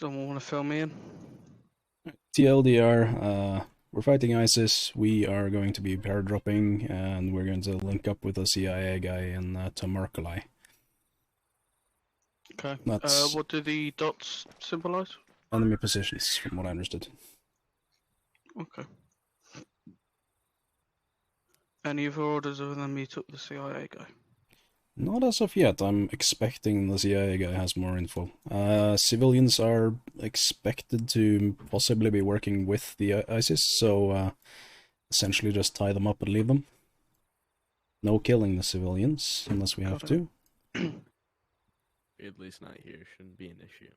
Someone want to fill me in? TLDR, we're fighting ISIS. We are going to be paradropping, and we're going to link up with a CIA guy in Tamarkalai. Okay. That's What do the dots symbolize? enemy positions, from what I understood. Okay. Any other orders other than meet up with the CIA guy? Not as of yet. I'm expecting the CIA guy has more info. Civilians are expected to possibly be working with the ISIS, so essentially just tie them up and leave them. No killing the civilians, unless we have to. At least not here. Shouldn't be an issue.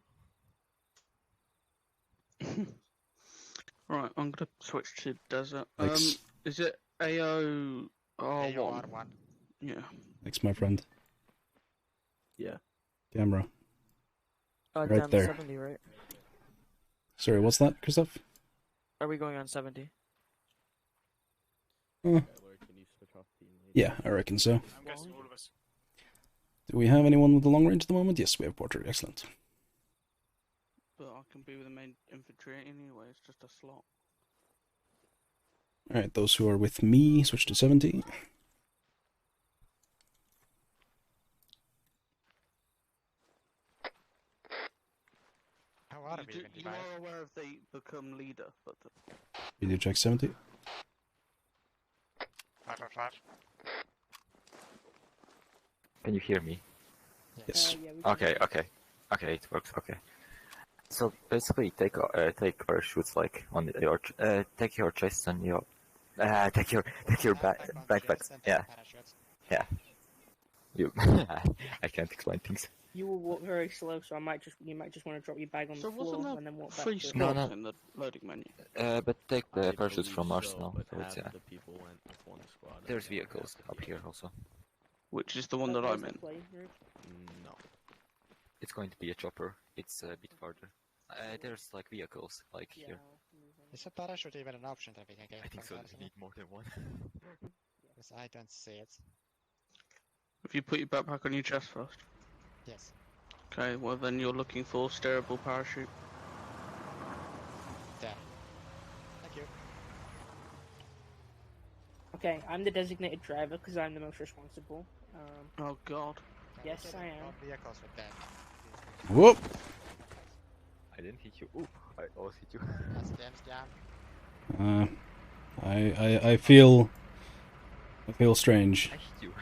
Right, I'm gonna switch to desert. Thanks. Is it AO R1? AOR1. Yeah. Thanks, my friend. Yeah. Camera. Right Down there. 70, right? Sorry, what's that, Christoph? Are we going on 70? Yeah, I reckon so. I'm guessing all of us. Do we have anyone with the long range at the moment? Yes, we have Porter. Excellent. But I can be with the main infantry anyway, it's just a slot. Alright, those who are with me, switch to 70. How are we even You divided? are aware if they become leader, but... You do check 70. 555. Can you hear me? Yes. Okay, it works. Okay. So basically, take parachutes like on your take your chest and your take your backpacks. Yeah. You. I can't explain things. You will walk very slow, so you might just want to drop your bag on So the floor wasn't and then walk back free to it. slots No. in the loading menu? But take the I parachutes from believe Arsenal. but So it's, half the people went with one squad. and There's the other vehicles half up went here with also. Which is the one that Where's I'm the in. plane route? No. It's going to be a chopper. It's a bit farther. There's like vehicles like Yeah, here. I'll move on. Is a parachute even an option that we can get I think so. from We Arsenal? need more than one. Because I don't see it. If you put your backpack on your chest first. Yes. Okay, well then you're looking for steerable parachute. There. Thank you. Okay, I'm the designated driver because I'm the most responsible. Oh god. Can we Yes, get I am. more vehicles with that? Whoop! I didn't hit you. Ooh, I almost hit you. That's James jam. I feel strange. I hit you.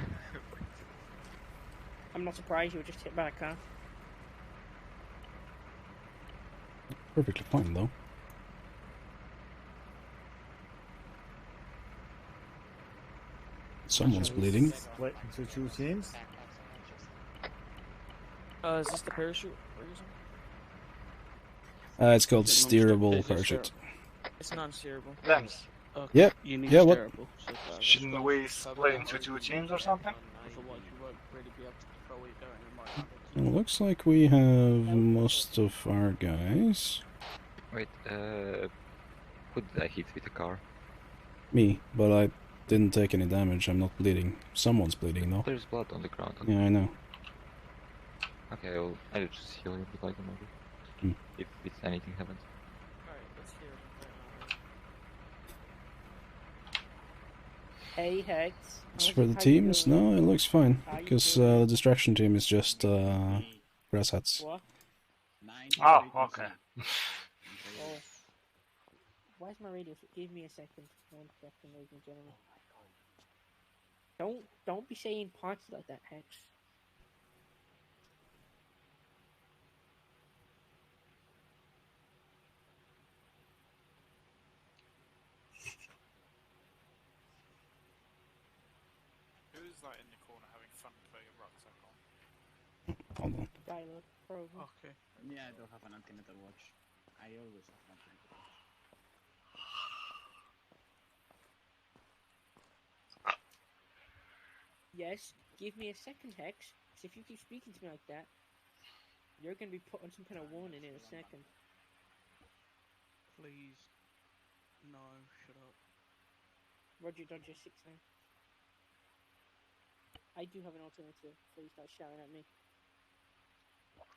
I'm not surprised you were just hit by a car. Perfectly fine, though. Someone's bleeding. Split into two teams. Is this the parachute we're using? It's called Is it steerable non-steerable? parachute. It's non-steerable. Lems, Okay. Yep. You need Yeah, what- steerable. So far. shouldn't we split into two teams or something? Otherwise you won't really be able to control where you're going. It might happen. It looks like we have most of our guys. Wait, who did I hit with the car? Me, but I didn't take any damage. I'm not bleeding. Someone's bleeding, though. There's blood on the ground. Yeah, I know. Okay, I'll just heal you with like a maybe. Hmm. If anything happens. Alright, let's hear it. Hey, Hex. As for the teams, no, it looks fine. Because the distraction team is just Grasshats. What? Oh, okay. Oh. Where's my radio? Give me a second. 1 second, ladies and gentlemen. Don't be saying parts like that, Hex. Who's that in the corner having fun with your rucksack on? Hold on. Dialogue, probably. Okay. Yeah, I don't have an anti-metal watch. I always have an anti-metal watch. Yes, give me a second, Hex. 'Cause if you keep speaking to me like that, you're gonna be put on some kind of warning in a second. Please. No, shut up. Roger Dodger 69. I do have an alternative. Please start shouting at me.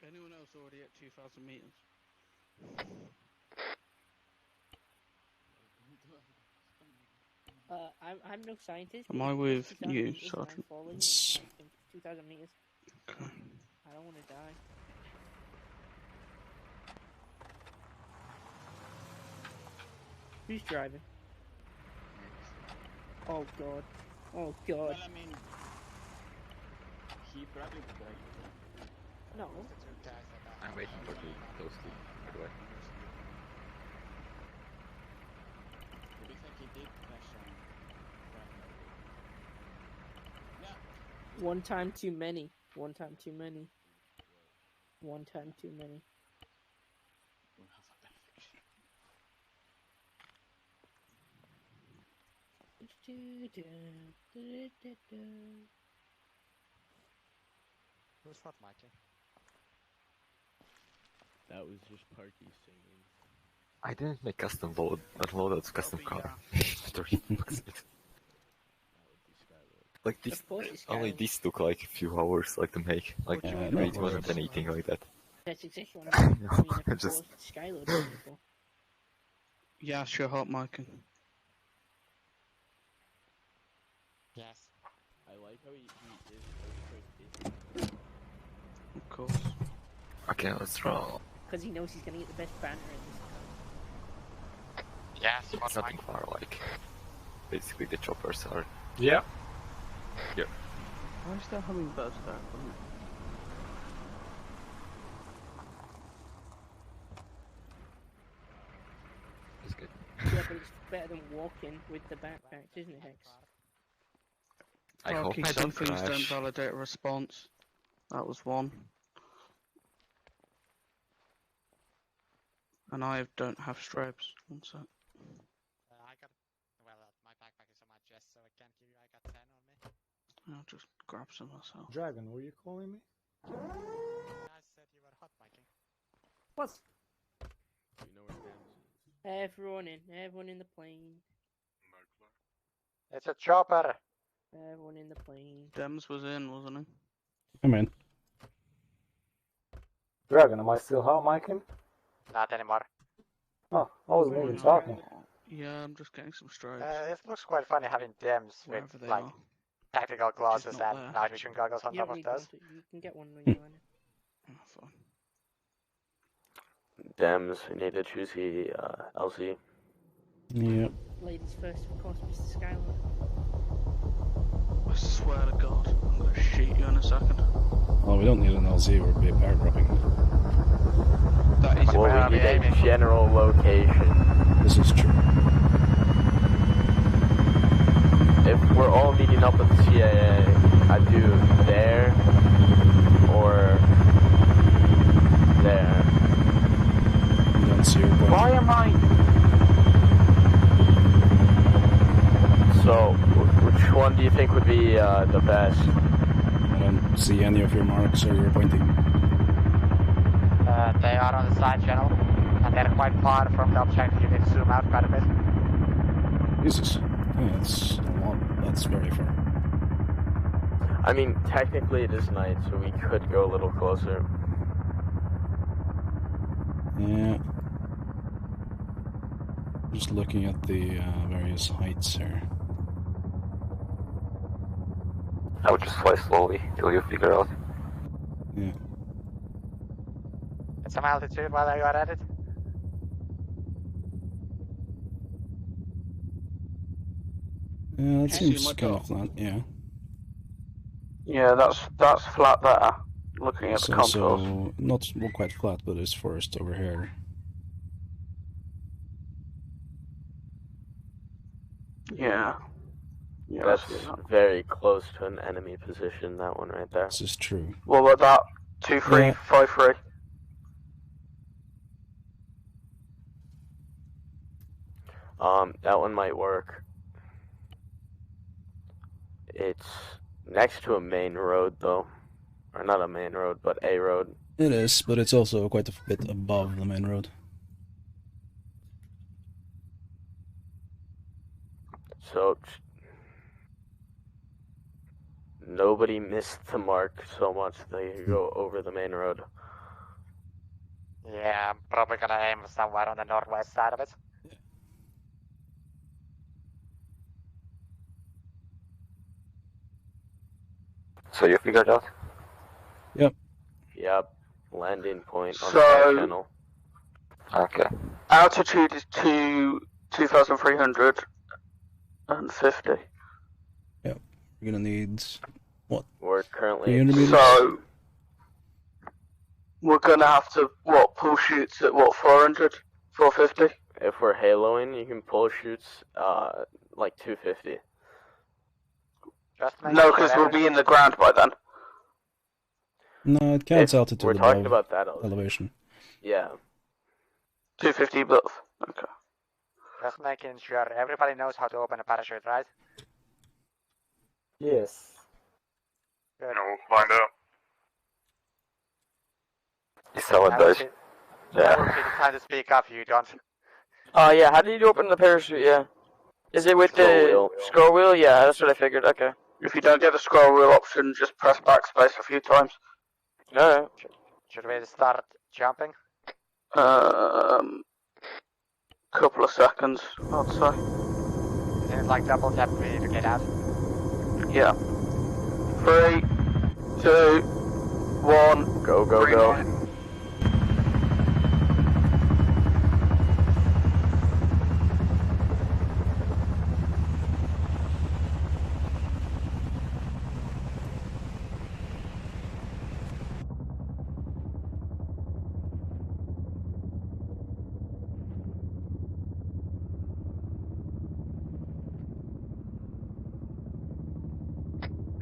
Anyone else already at 2,000 meters? I'm no scientist. Am but I if with 2,000 you, meters and I'm Sergeant? falling It's- and I think 2,000 meters. Okay. I don't want to die. Who's driving? Oh god. Oh god. Well, I mean, he probably break. No. I'm waiting for the those two. By the way. It looks like he did crash on. Yeah. One time too many. One time too many. One time too many. We'll have a perfect. Who's what, Mikey? That was just Parky singing. I didn't make custom loadouts, custom Copy, car. yeah. Sorry. That would be Skylar. Like this, Of course it's only Skylar. these took like a few hours, like to make. Like What do you Yeah, mean no it wasn't worries. anything like that. That's exactly what I mean. I mean, of Just- course, Skylar does it for. Yeah, sure, hot micing. Yes. I like how he is so quick. Of course. Okay, let's roll. Because he knows he's going to get the best banner in this. Yes, It's what, nothing Mikey? far, like basically the choppers are. Yeah. Why is there hummingbirds there? It's good. Yeah, but it's better than walking with the backpacks, isn't it, Hex? I hope Parky, I some don't things don't crash. validate a response. That was one. And I don't have stripes. One sec. I got. Well, my backpack is on my chest, so I can't give you. I got 10 on me. I'll just grab some myself. Dragon, were you calling me? I said you were hot, Mikey. What? Do you know where Dems is? Everyone in the plane. It's a chopper. Everyone in the plane. Dems was in, wasn't he? I'm in. Dragon, am I still hot micing? Not anymore. Oh, I wasn't even No. talking. Yeah, I'm just getting some stripes. It looks quite funny having Dems with Wherever they like are. tactical glasses not and there. night vision goggles on You top don't of need those. one. You can get one when you're on it. Oh, fine. Dems, we need to choose the LC. Yep. Ladies first, of course, Mr. Skylar. I swear to God, I'm gonna shoot you in a second. Well, we don't need an LZ, we'll be power dropping. That is Well, we need a general location. This is true. If we're all meeting up with the CIA, I'd do there or there. You don't see your point. Why am I? So, which one do you think would be the best? I don't see any of your marks or your pointing. They are on the side channel, and they're quite far from the objective. You can zoom out quite a bit. Jesus. Yeah, that's a lot. That's very far. I mean, technically it is night, so we could go a little closer. Yeah. Just looking at the various heights here. I would just fly slowly till you figure out. Yeah. At some altitude while I got at it. Yeah, that Can you see seems my kind dot? of flat, yeah. Yeah, that's flat there. Looking at It's the contours. also not well, quite flat, but it's forest over here. Yeah. Yeah, That's I see that. very close to an enemy position, that one right there. This is true. What about that? 2353. That one might work. It's next to a main road, though. Or not a main road, but a road. It is, but it's also quite a bit above the main road. So, nobody missed the mark so much they could go over the main road. Yeah, I'm probably gonna aim somewhere on the northwest side of it. So you figured out? Yep. Yep. Landing point on So- Sky Channel. Okay. Altitude is 2,350. Yep. We're gonna need what? We're currently 300 meters? So we're gonna have to pull shoots at 400, 450. If we're haloing, you can pull shoots like 250. Just make No, sure because we'll every- be in the ground by then. No, it counts altitude We're talking above about that elevation. elevation. Yeah. 250 above. Okay. Just making sure everybody knows how to open a parachute, right? Yes. Good. We'll find out. Is someone That does? would be the Yeah. time to speak up, you don't. Yeah, how did you open the parachute? Yeah. Is it with Scroll the wheel. scroll wheel? Yeah, that's what I figured. Okay. If you don't get the scroll wheel option, just press backspace a few times. Alright. Should we start jumping? Couple of seconds, I'd say. Isn't it like double tap V to get out? Yeah. 3, 2, 1. Go, go, green go. light.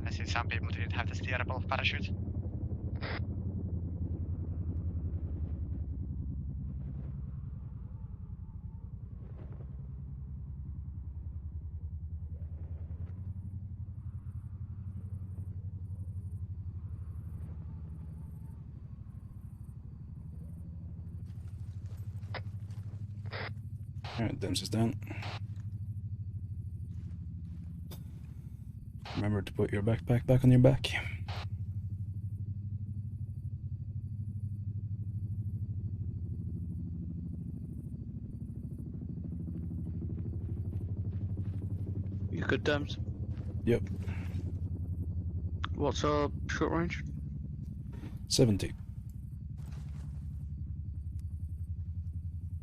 I see some people didn't have the steerable parachute. Alright, Dims is down. Remember to put your backpack back on your back. You good, Dems? Yep. What's our short range? 70.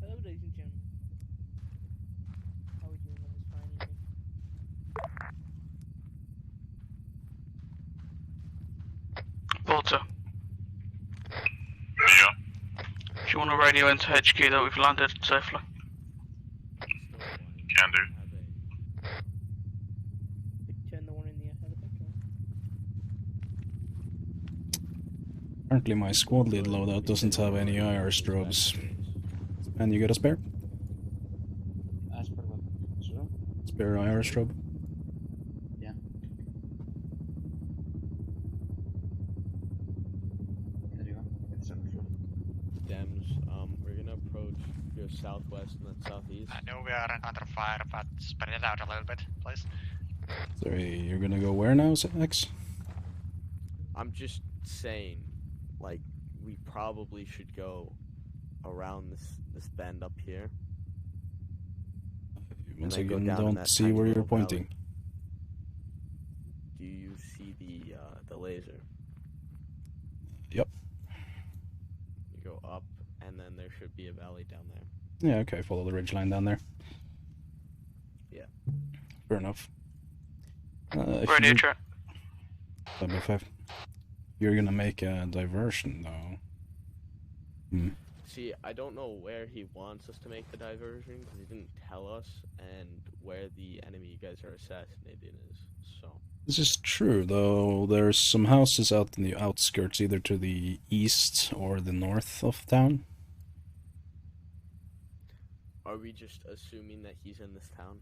Hello, ladies and gentlemen. How are we doing on this fine evening? Porter, Yeah. do you want to radio into HQ that we've landed safely? Can do. Turn the one in the helicopter. Apparently my squad lead loadout doesn't have any IR strobes. And you got a spare? As per what? So? Spare IR strobe? Yeah. There you go. It's on the floor. Dems, we're gonna approach your southwest and then southeast. I know we are under fire, but spread it out a little bit, please. Sorry, you're gonna go where now, X? I'm just saying, like, we probably should go around this bend up here. Once then go again, down in don't that see tiny where you're little valley. pointing. Do you see the laser? Yep. You go up, and then there should be a valley down there. Yeah, okay, follow the ridgeline down there. Yeah. Fair enough. If Radio you- check. W5. You're gonna make a diversion, though. See, I don't know where he wants us to make the diversion, because he didn't tell us, and where the enemy you guys are assassinating is, so... This is true, though. There's some houses out in the outskirts, either to the east or the north of town. Are we just assuming that he's in this town?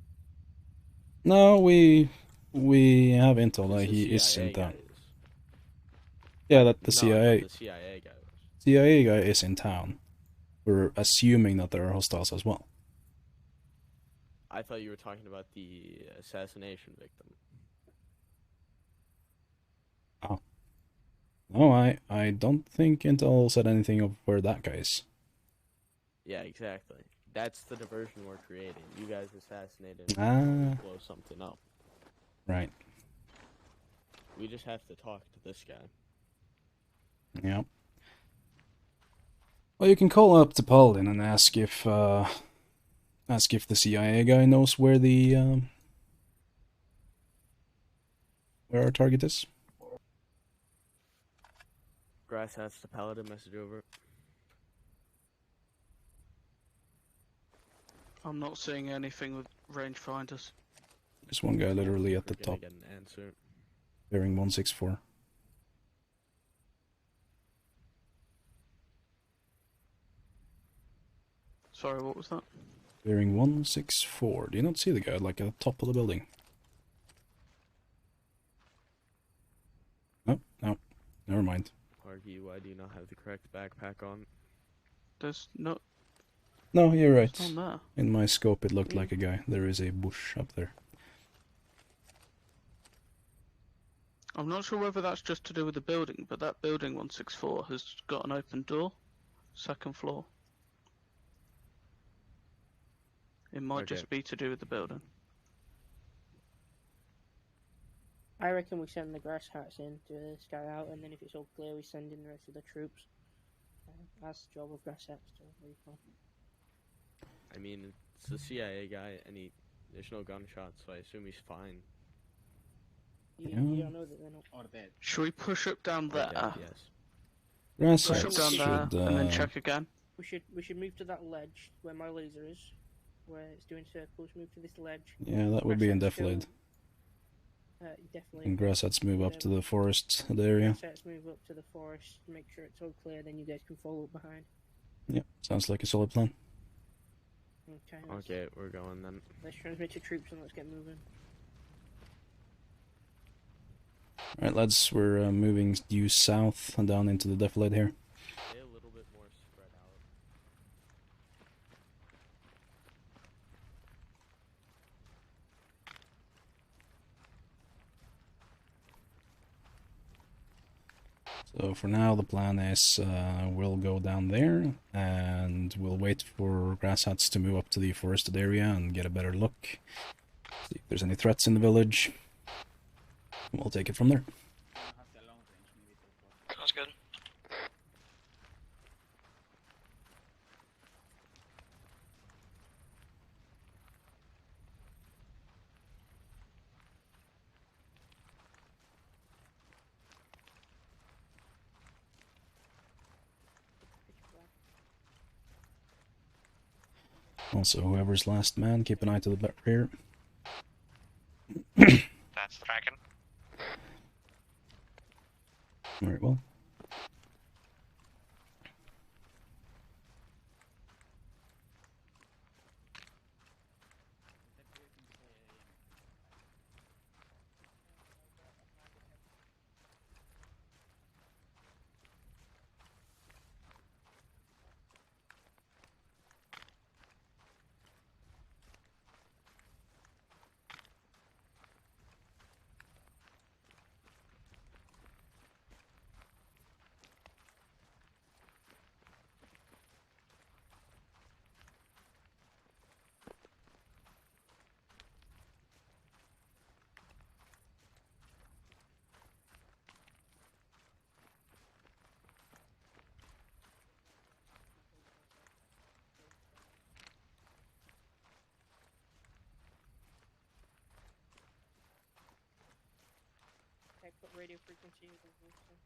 No, we have intel that The he is CIA in town. guy is. Yeah, that the No, CIA the CIA guy was. CIA guy is in town. We're assuming that there are hostiles as well. I thought you were talking about the assassination victim. Oh. No, I don't think intel said anything of where that guy is. Yeah, exactly. That's the diversion we're creating. You guys assassinated him Ah. to blow something up. Right. We just have to talk to this guy. Yeah. Well, you can call up to Paladin and ask if the CIA guy knows where where our target is. Grasshats to Paladin, message over. I'm not seeing anything with rangefinders. There's one guy literally at the We're gonna top, get an answer. bearing 164. Sorry, what was that? Bearing 164. Do you not see the guy like at the top of the building? Oh, no. Never mind. Parky, why do you not have the correct backpack on? There's no... No, you're right. It's not there. In my scope it looked like a guy. There is a bush up there. I'm not sure whether that's just to do with the building, but that building 164 has got an open door. Second floor. It might Okay. just be to do with the building. I reckon we send the Grasshats in to scout out, and then if it's all clear, we send in the rest of the troops. That's the job of Grasshats to recon. I mean, it's the CIA guy, and there's no gunshots, so I assume he's fine. You don't know that they're not. Or dead. Should we push up down there? Dead, yes. Push up Grasshats down there should, and then check again. We should move to that ledge where my laser is, where it's doing circles. Move to this ledge. Yeah, that would be in Grasshats defilade. Definitely. And Grasshats move up to the forest area. Grasshats move up to the forest, make sure it's all clear, then you guys can follow up behind. Yeah, sounds like a solid plan. Okay. Okay, we're going then. Let's transmit to troops and let's get moving. Alright lads, we're moving due south and down into the defilade here. Stay a little bit more spread out. So for now the plan is we'll go down there and we'll wait for Grasshats to move up to the forested area and get a better look. See if there's any threats in the village. We'll take it from there. Sounds good. Also, whoever's last man, keep an eye to the rear. That's the dragon. Very well. Okay, put radio frequency with the Zeusing.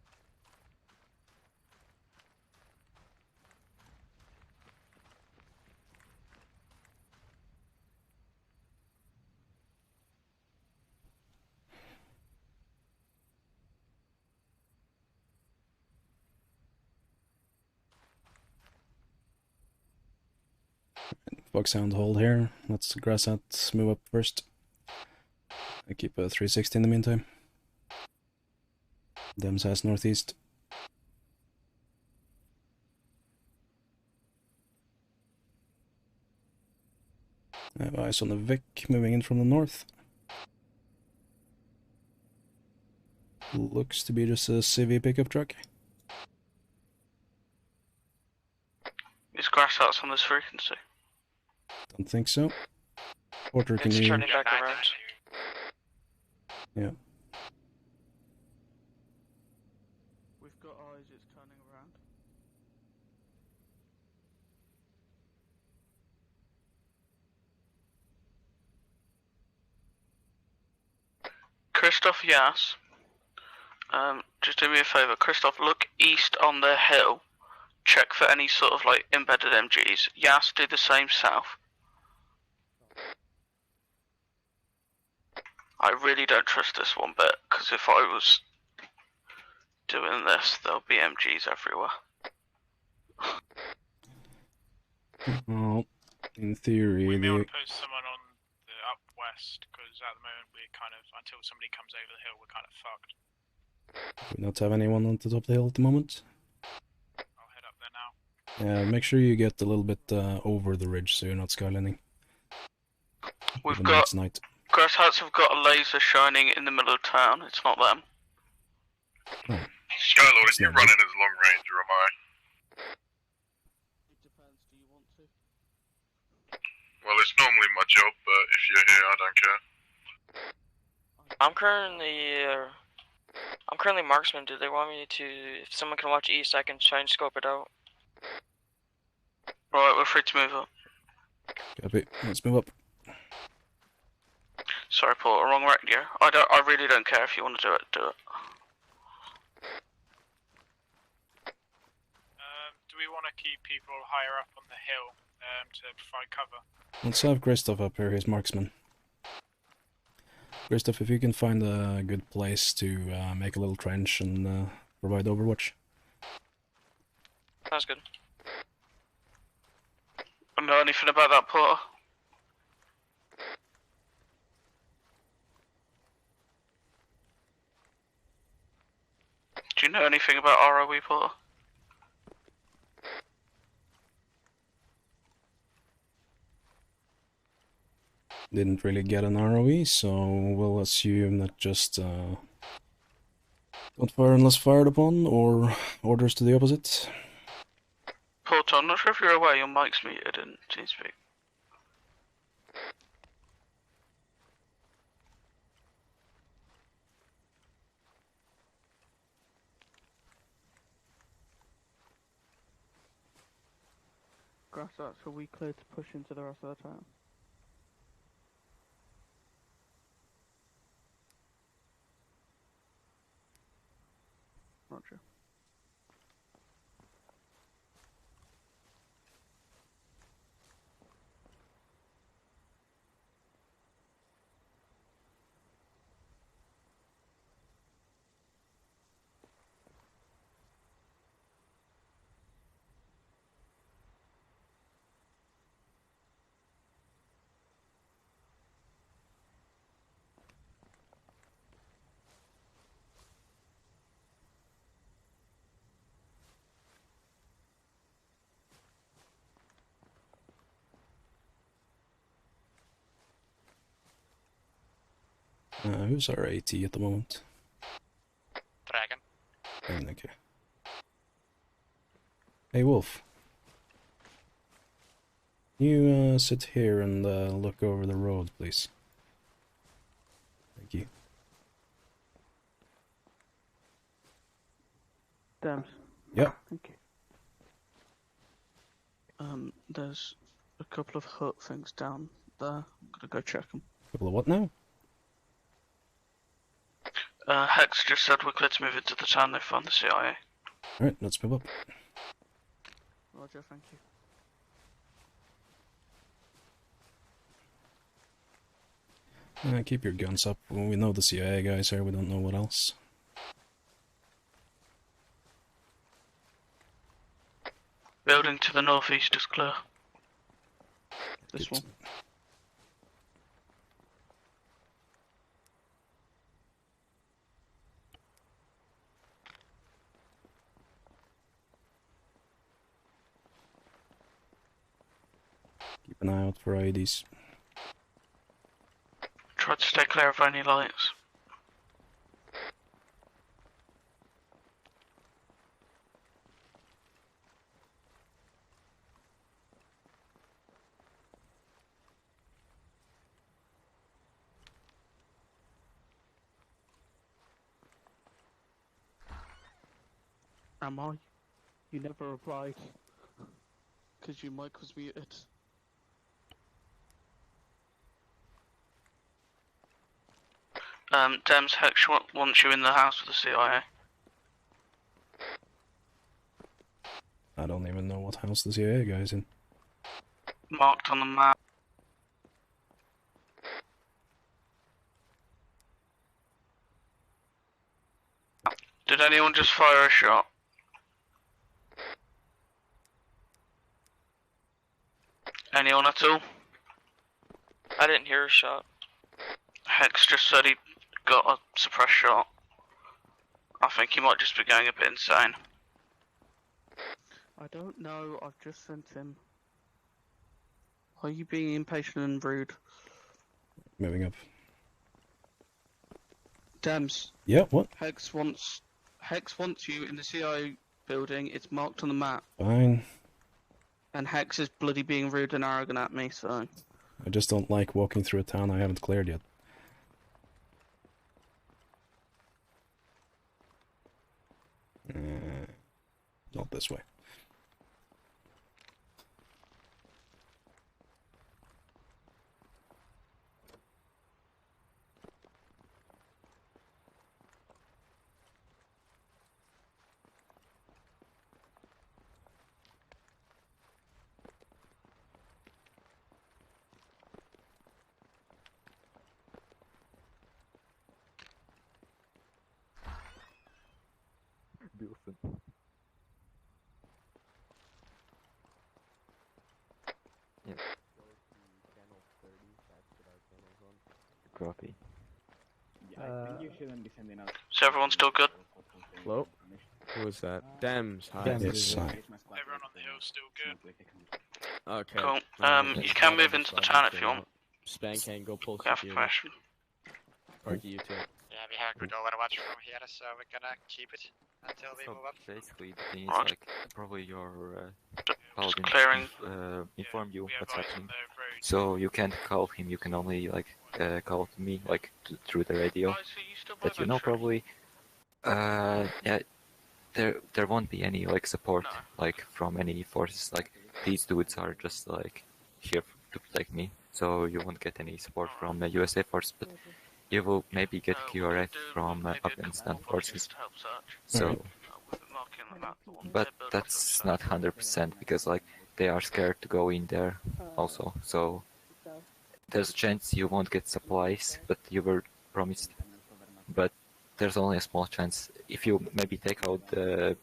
Foxhound hold here. Let's Grasshats move up first. I keep a 360 in the meantime. Dems has northeast. I have eyes on the Vic moving in from the north. Looks to be just a civvy pickup truck. Is Grasshats on this frequency? Don't think so. Porter, can It's you... turning back around. Yeah. We've got eyes, it's turning around. Christoph, yes. Just do me a favour, Christoph, look east on the hill. Check for any sort of like embedded MGs. Yas, do the same south. I really don't trust this one bit, because if I was doing this, there'll be MGs everywhere. Well, in theory, We may the... want to put someone on the up west, because at the moment we're kind of, until somebody comes over the hill, we're kind of fucked. Do we not have anyone on the top of the hill at the moment? I'll head up there now. Yeah, make sure you get a little bit over the ridge so you're not skylining. We've Even though got... it's night. Grasshats have got a laser shining in the middle of town, it's not them. Oh. Skylord, are you running as long range or am I? It depends, do you want to? Well, it's normally my job, but if you're here, I don't care. I'm currently marksman. Do they want me to? If someone can watch east, I can try and scope it out. Right, we're free to move up. Copy. Let's move up. Sorry, Paul, wrong radio. I really don't care if you want to do it, do it. Do we want to keep people higher up on the hill to provide cover? Let's have Christoph up here, he's marksman. Christoph, if you can find a good place to make a little trench and provide overwatch. Sounds good. Know anything about that, Porter? Do you know anything about ROE, Porter? Didn't really get an ROE, so we'll assume that just don't fire unless fired upon, or orders to the opposite. Porter, I'm not sure if you're aware your mic's muted in TeamSpeak. Grasshats, are we clear to push into the rest of the town? Roger. Who's our AT at the moment? Dragon. Dragon, okay. Hey, Wolf. You sit here and look over the road, please. Thank you. Dams. Yep. Thank you. There's a couple of hut things down there. I'm gonna go check them. Couple of what now? Hex just said we're clear to move into the town. They found the CIA. Alright, let's move up. Roger, thank you. Keep your guns up. Well, we know the CIA guys here, we don't know what else. Building to the northeast is clear. This Good. one. Keep an eye out for IEDs. Try to stay clear of any lights. Am I? You never replied. Because your mic was muted. Dems, Hex wants you in the house with the CIA. I don't even know what house the CIA guy's in. Marked on the map. Did anyone just fire a shot? Anyone at all? I didn't hear a shot. Hex just said he got a suppressed shot. I think he might just be going a bit insane. I don't know, I've just sent him. Are you being impatient and rude? Moving up. Dems. Yeah, what? Hex wants you in the CIA building. It's marked on the map. Fine. And Hex is bloody being rude and arrogant at me, so... I just don't like walking through a town I haven't cleared yet. Not this way. Wilson. Yeah. Copy. Yeah, I think you shouldn't be sending out. Is everyone still good? Hello? Who was that? Dems, hi. Yes, hi. Everyone on the hill's still good. Okay. Cool. You can move into the town if you want. Span can go pull We have security. permission. Parky, you too. Yeah, we have good overwatch from here, so we're gonna keep it until we move up. Basically, the thing is Right. like probably your paladin clearing. inform you what's happening. So you can't call him. You can only like call to me like through the radio. That you know probably. Yeah, there won't be any like support like from any forces. Like these dudes are just like here to protect me. So you won't get any support from the USA force, but you will maybe get QRF from Afghanistan forces. So, but that's not 100% because like they are scared to go in there also. So there's a chance you won't get supplies, but you were promised. But there's only a small chance. If you maybe take out the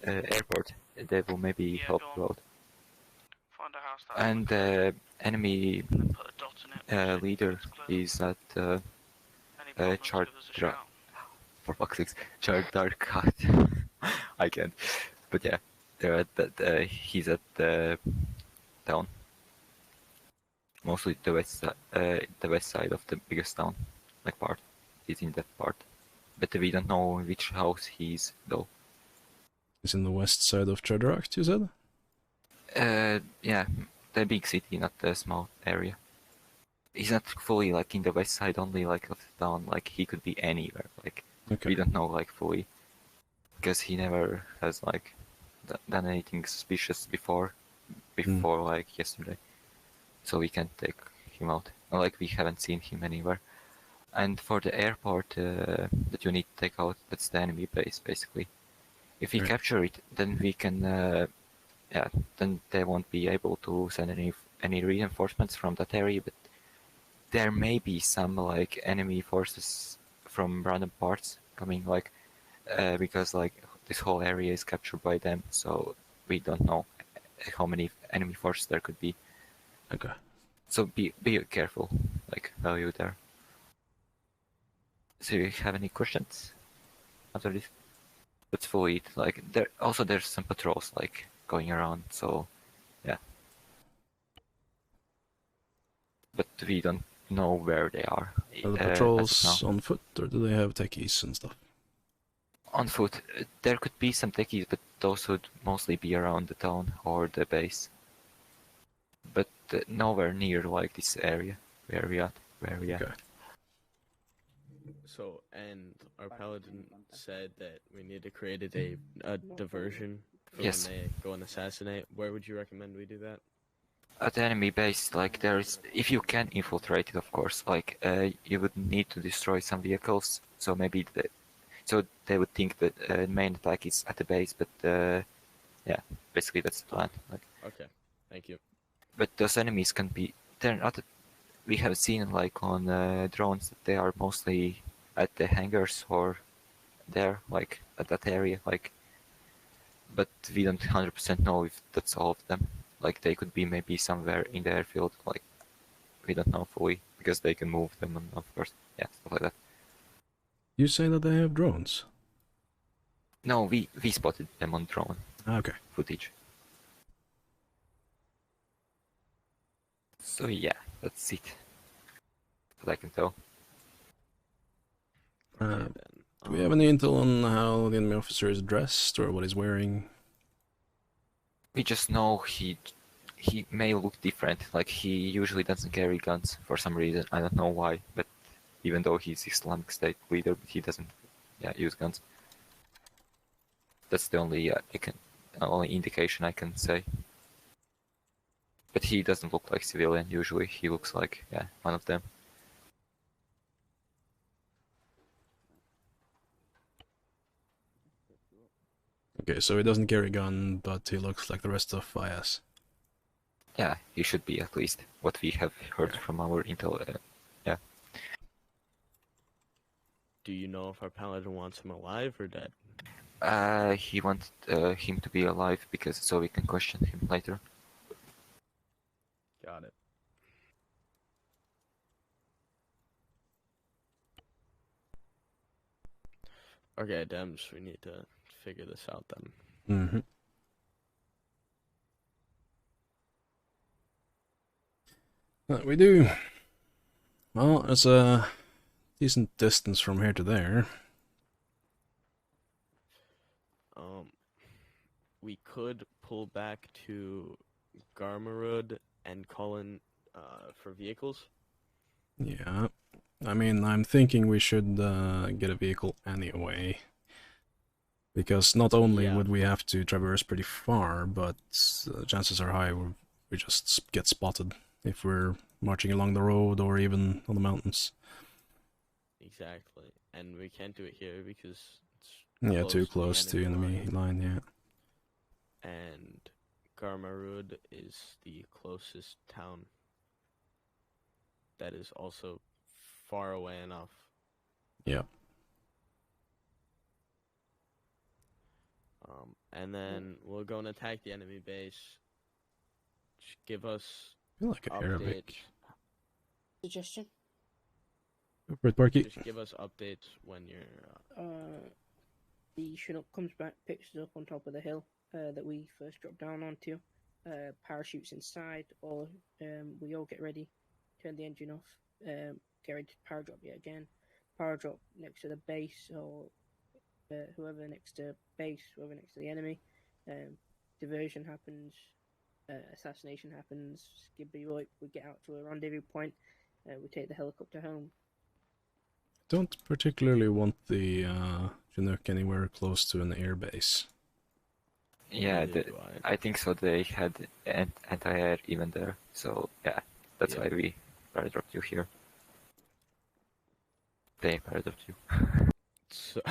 airport, they will maybe help you out. And the enemy leader is at Chart for fuck's sake, Chart Dark Cut. I can't. But yeah, they're at the, he's at the town. Mostly the west side of the biggest town, like part. He's in that part. But we don't know which house he's though. He's in the west side of Chardrak, you said? Yeah, the big city, not the small area. He's not fully like in the west side, only like of the town. Like he could be anywhere. Like we don't know like fully, because he never has like done anything suspicious before like yesterday. So we can't take him out. Like we haven't seen him anywhere. And for the airport that you need to take out, that's the enemy base basically. If we capture it, then we can, yeah, then they won't be able to send any reinforcements from that area. But there may be some like enemy forces from random parts coming, like because like this whole area is captured by them, so we don't know how many enemy forces there could be. Okay. So be careful, like while you're there. So you have any questions after this? That's fully it. Like there's some patrols like going around, so yeah. But we don't know where they are. Are the patrols on foot, or do they have techies and stuff? On foot. There could be some techies, but those would mostly be around the town or the base. But nowhere near like this area where we are. So, and our paladin said that we need to create a diversion for Yes. when they go and assassinate. Where would you recommend we do that? At the enemy base, like there is, if you can infiltrate it, of course, like you would need to destroy some vehicles. So maybe so they would think that the main attack is at the base, but yeah, basically that's the plan. Like, Okay, thank you. but those enemies can be, they're not. We have seen like on drones that they are mostly at the hangars or there, like at that area, like. But we don't 100% know if that's all of them. Like they could be maybe somewhere in the airfield. Like we don't know fully because they can move them and of course, yeah, stuff like that. You say that they have drones? No, we spotted them on drone. Okay. Footage. So yeah, that's it. That I can tell. Do we have any intel on how the enemy officer is dressed or what he's wearing? We just know he may look different. Like he usually doesn't carry guns for some reason. I don't know why, but even though he's Islamic State leader, he doesn't use guns. That's the only only indication I can say. But he doesn't look like civilian usually. He looks like one of them. Okay, so he doesn't carry a gun, but he looks like the rest of IS. Yeah, he should be at least what we have heard from our intel. Yeah. Do you know if our paladin wants him alive or dead? He wants him to be alive because so we can question him later. Got it. Okay, Dems, we need to figure this out then. We do. Well, it's a decent distance from here to there. We could pull back to Garmarud and call in for vehicles. Yeah. I mean, I'm thinking we should get a vehicle anyway. Because not only would we have to traverse pretty far, but chances are high we just get spotted if we're marching along the road or even on the mountains. Exactly. And we can't do it here because it's too close to enemy line, yeah. And Garmarud is the closest town that is also far away enough. Yeah. And then we'll go and attack the enemy base. Just give us I feel like an Arabic. Suggestion? Just give us updates when you're... The Chinook comes back, picks us up on top of the hill that we first dropped down onto. Parachutes inside, or we all get ready, turn the engine off, get ready to power drop yet again. Power drop next to the base, or whoever next to base, whoever next to the enemy. Diversion happens, assassination happens, skibby wipe, we get out to a rendezvous point, we take the helicopter home. Don't particularly want the Chinook anywhere close to an air base. Yeah, I think so. They had anti-air even there, so yeah, that's why we paradropped you here. They paradropped you. So,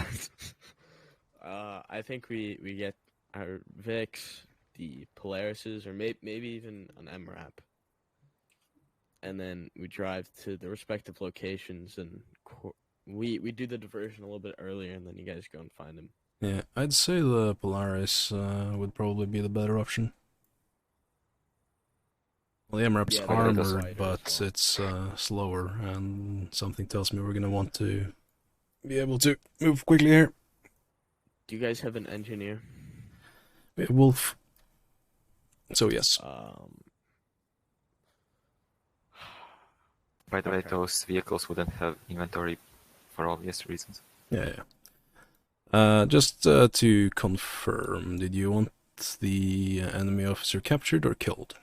I think we get our Vix, the Polarises, or maybe even an MRAP. And then we drive to the respective locations, and we do the diversion a little bit earlier, and then you guys go and find them. Yeah, I'd say the Polaris would probably be the better option. Well, the MRAP's armored, but it's slower, and something tells me we're gonna want to be able to move quickly here. Do you guys have an engineer? Wolf. So yes. By the way, those vehicles wouldn't have inventory for obvious reasons. Yeah. Just to confirm, did you want the enemy officer captured or killed?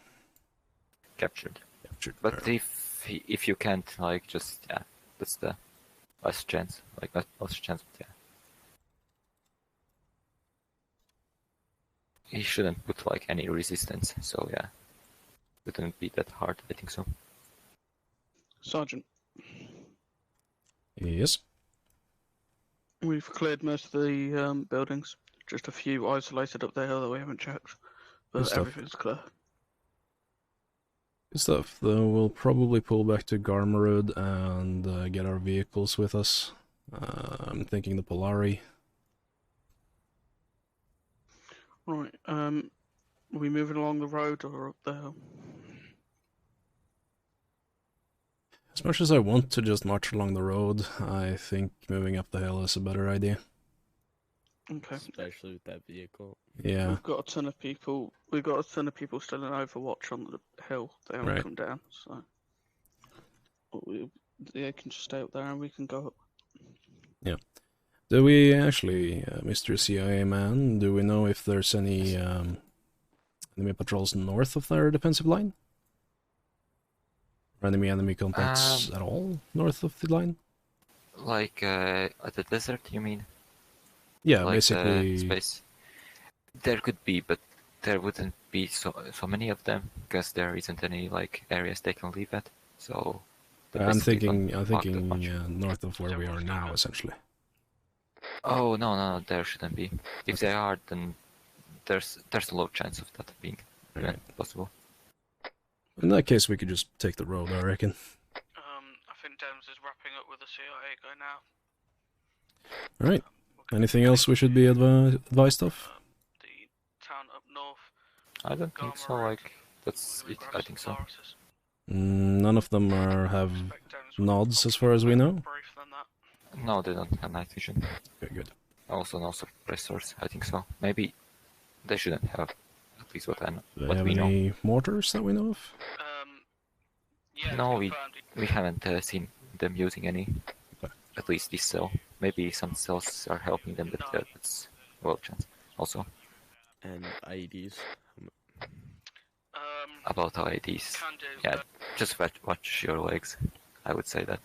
Captured. Captured. But if you can't, like, just that's the less chance, like not less chance, but yeah. He shouldn't put like any resistance, so yeah, it wouldn't be that hard. I think so. Sergeant. Yes. We've cleared most of the buildings. Just a few isolated up there that we haven't checked, but everything's clear. Good stuff. Though we'll probably pull back to Garmarud and get our vehicles with us. I'm thinking the Polari. Right. Are we moving along the road or up the hill? As much as I want to just march along the road, I think moving up the hill is a better idea. Okay. Especially with that vehicle. Yeah. We've got a ton of people. We've got a ton of people still in Overwatch on the hill. They haven't come down, so they can just stay up there and we can go up. Yeah. Do we actually, Mr. CIA man, do we know if there's any enemy patrols north of their defensive line? Or enemy contacts at all north of the line? Like at the desert, you mean? Yeah, like basically. Space. There could be, but there wouldn't be so many of them because there isn't any like areas they can leave at. So. I'm thinking north of where we are now, essentially. Oh no, there shouldn't be. If they are, then there's a low chance of that being possible. In that case, we could just take the road, I reckon. I think Dems is wrapping up with the CIA guy now. Alright. Anything else we should be advised of? The town up north. I don't think so, like, that's it, I think so. None of them have nods as far as we know? No, they don't have night vision. Okay, good. Also no suppressors, I think so. Maybe they shouldn't have, at least what I know. Do they have any mortars that we know of? Yeah, no, we haven't seen them using any. At least this cell. Maybe some cells are helping them, but that's well chance. Also. And IEDs. About IEDs. Yeah, just watch your legs. I would say that.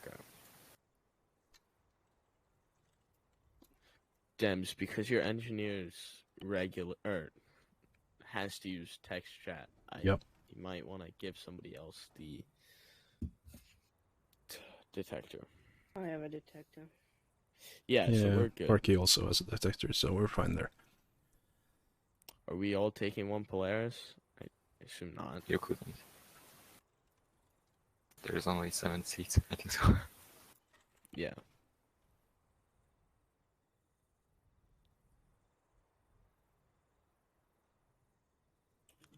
Dems, because your engineer's has to use text chat. You might want to give somebody else the detector. I have a detector. Yeah, so we're good. Parky also has a detector, so we're fine there. Are we all taking one Polaris? I assume not. You couldn't. There's only 7 seats, I think so. Yeah.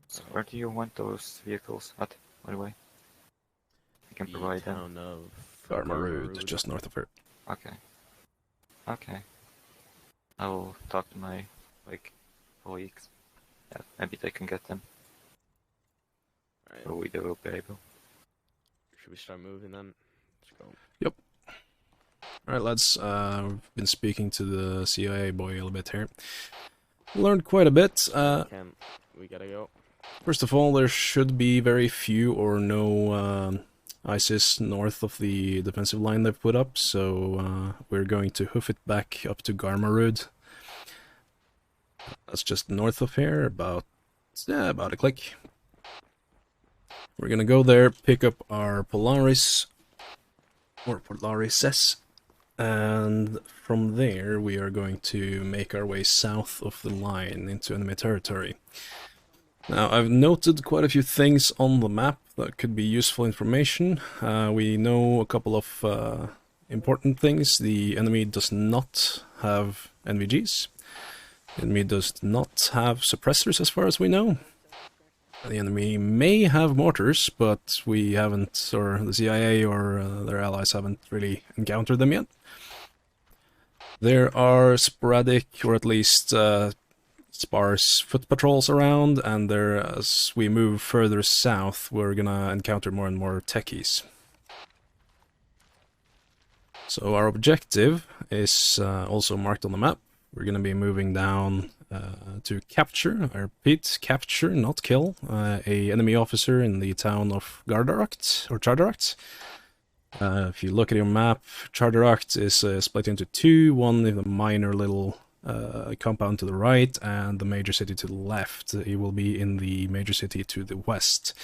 So where do you want those vehicles at, by the way? I can provide them. Garmarud, just north of her. Okay. I'll talk to my, colleagues. Yeah, maybe they can get them. Alright. Or we will be able. Should we start moving then? Let's go. Yep. Alright, lads. We've been speaking to the CIA boy a little bit here. Learned quite a bit. We gotta go. First of all, there should be very few or no ISIS north of the defensive line they've put up, so we're going to hoof it back up to Garmarud. That's just north of here, about a click. We're gonna go there, pick up our Polaris, or Polarises, and from there we are going to make our way south of the line into enemy territory. Now, I've noted quite a few things on the map that could be useful information. We know a couple of important things. The enemy does not have NVGs. The enemy does not have suppressors as far as we know. The enemy may have mortars, but we haven't, or the CIA or their allies haven't really encountered them yet. There are sporadic, or at least sparse foot patrols around, and as we move further south, we're gonna encounter more and more techies. So our objective is also marked on the map. We're gonna be moving down to capture, I repeat, capture, not kill, a enemy officer in the town of Gardarakt, or Chardarakt. If you look at your map, Charteract is split into two, one in a minor little compound to the right, and the major city to the left. It will be in the major city to the west.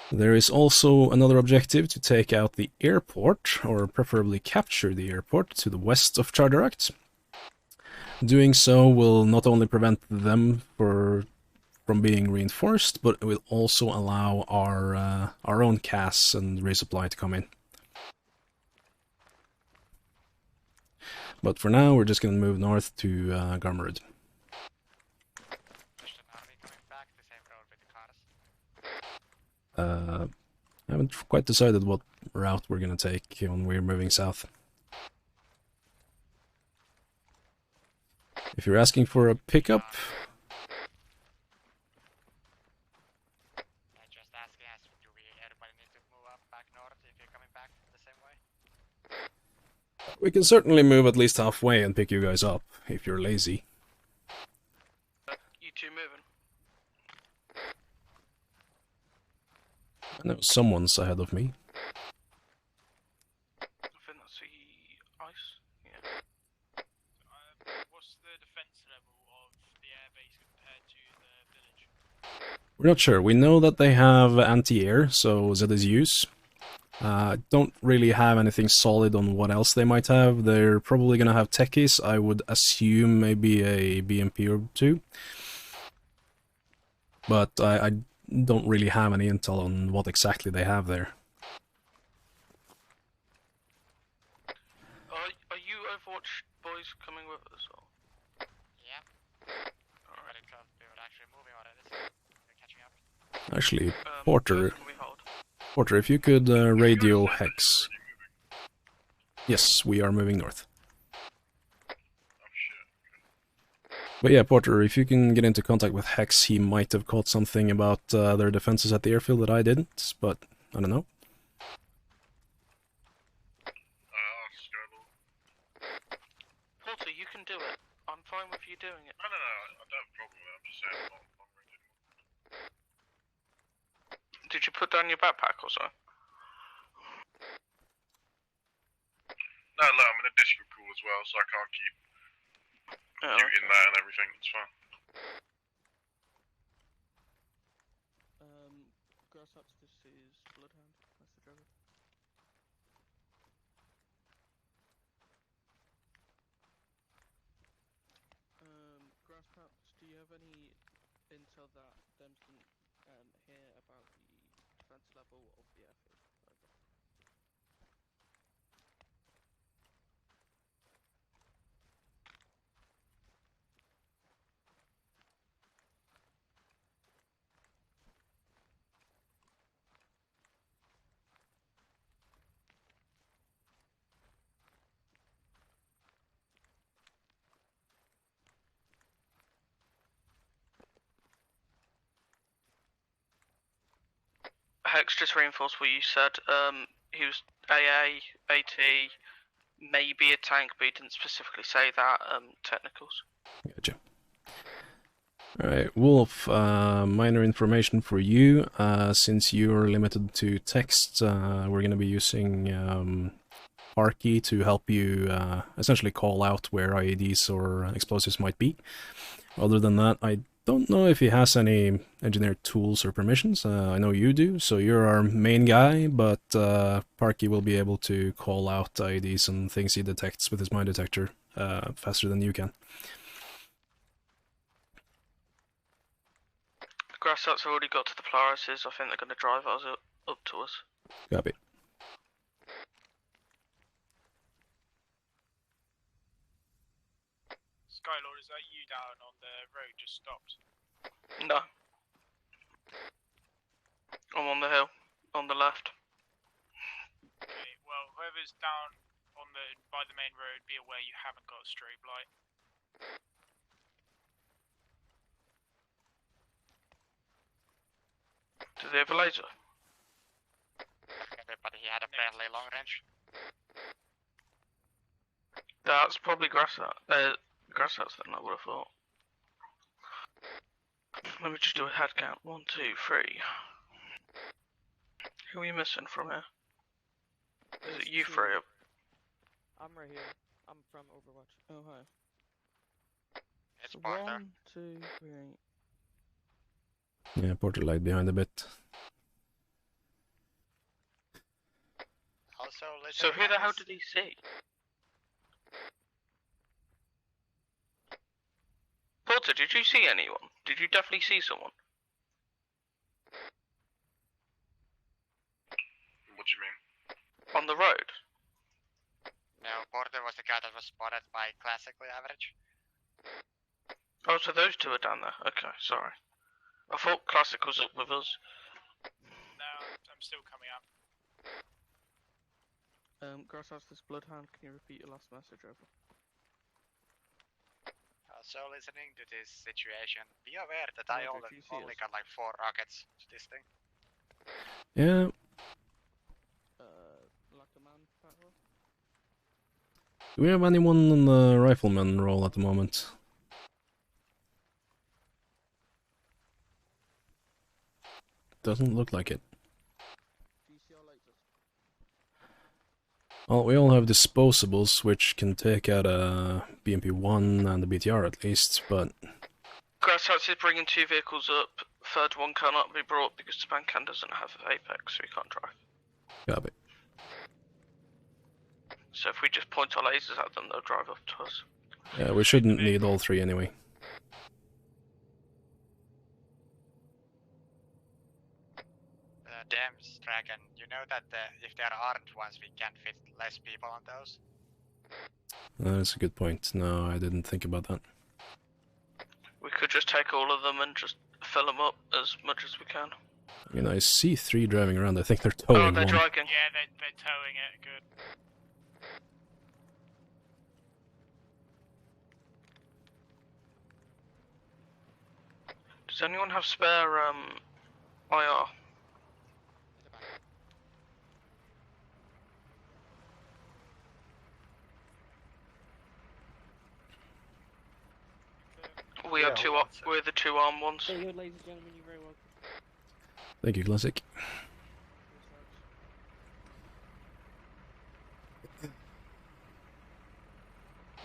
There is also another objective to take out the airport, or preferably capture the airport, to the west of Charteract. Doing so will not only prevent them from being reinforced, but it will also allow our own CAS and resupply to come in. But for now, we're just going to move north to Garmarud. I haven't quite decided what route we're going to take when we're moving south. If you're asking for a pickup... Just asking us, do everybody need to move up back north if you're coming back the same way? We can certainly move at least halfway and pick you guys up, if you're lazy. You two moving? I know someone's ahead of me. I think that's the ice. Yeah. What's the defense level of the airbase compared to the village? We're not sure. We know that they have anti-air, so ZSUs. Don't really have anything solid on what else they might have. They're probably gonna have techies. I would assume maybe a BMP or two. But I don't really have any intel on what exactly they have there. Are you Overwatch boys coming with us? Or? Yeah. Alright. We were actually moving already, so we're catching up. Actually, Porter, if you could radio Hex. Yes, we are moving north. But yeah, Porter, if you can get into contact with Hex, he might have caught something about their defenses at the airfield that I didn't, but I don't know. Porter, you can do it. I'm fine with you doing it. No, I don't have a problem with it. I'm just saying I'm not ready. Did you put down your backpack or so? No, I'm in a district pool as well, so I can't keep muting that and everything. It's fine. Grasshats, this is Bloodhound. That's the driver. Grasshats, do you have any intel that them didn't hear about the defense level of the airfield? Over. Hex, just reinforce what you said. He was AA, AT, maybe a tank, but he didn't specifically say that. Technicals. Gotcha. Alright, Wolf, minor information for you. Since you're limited to text, we're going to be using Arky to help you essentially call out where IEDs or explosives might be. Other than that, I don't know if he has any engineered tools or permissions. I know you do, so you're our main guy, but Parky will be able to call out IEDs and things he detects with his mine detector faster than you can. Grasshats have already got to the Polaris. I think they're going to drive us up to us. Copy. Skylord, is that you down on the road just stopped? No. I'm on the hill, on the left. Okay, well, whoever's down on by the main road, be aware you haven't got a strobe light. Do they have a laser? But he had a fairly long range. That's probably Grasshats then, I would have thought. Let me just do a head count. 1, 2, 3. Who are you missing from here? Is it you, Freya? I'm right here. I'm from Overwatch. Oh, hi. It's So Porter. 1, 2, 3. Yeah, Porter lagged behind a bit. Also, So who the hell did he see? Porter, did you see anyone? Did you definitely see someone? What do you mean? On the road? No, Porter was the guy that was spotted by Classically Average. Oh, so those two are down there. Okay, sorry. I thought Classic was up with us. No, I'm still coming up. Grasshats, this Bloodhound, can you repeat your last message over? So listening to this situation, be aware that I only got like 4 rockets to this thing. Yeah. Like a man, Fatwa? Do we have anyone on the rifleman role at the moment? Doesn't look like it. Well, we all have disposables, which can take out a BMP-1 and a BTR at least, but... Grasshats is bringing 2 vehicles up. Third one cannot be brought because Spancan doesn't have Apex, so he can't drive. Copy. So if we just point our lasers at them, they'll drive up to us. Yeah, we shouldn't need all 3 anyway. Damn, Dragon, you know that if there aren't ones, we can fit less people on those? That's a good point. No, I didn't think about that. We could just take all of them and just fill them up as much as we can. I mean, I see 3 driving around. I think they're towing one. Oh, they're dragging. Yeah, they're towing it. Good. Does anyone have spare IR? We are we're the 2 armed ones. Very good, ladies and gentlemen, you're very welcome. Thank you, Classic.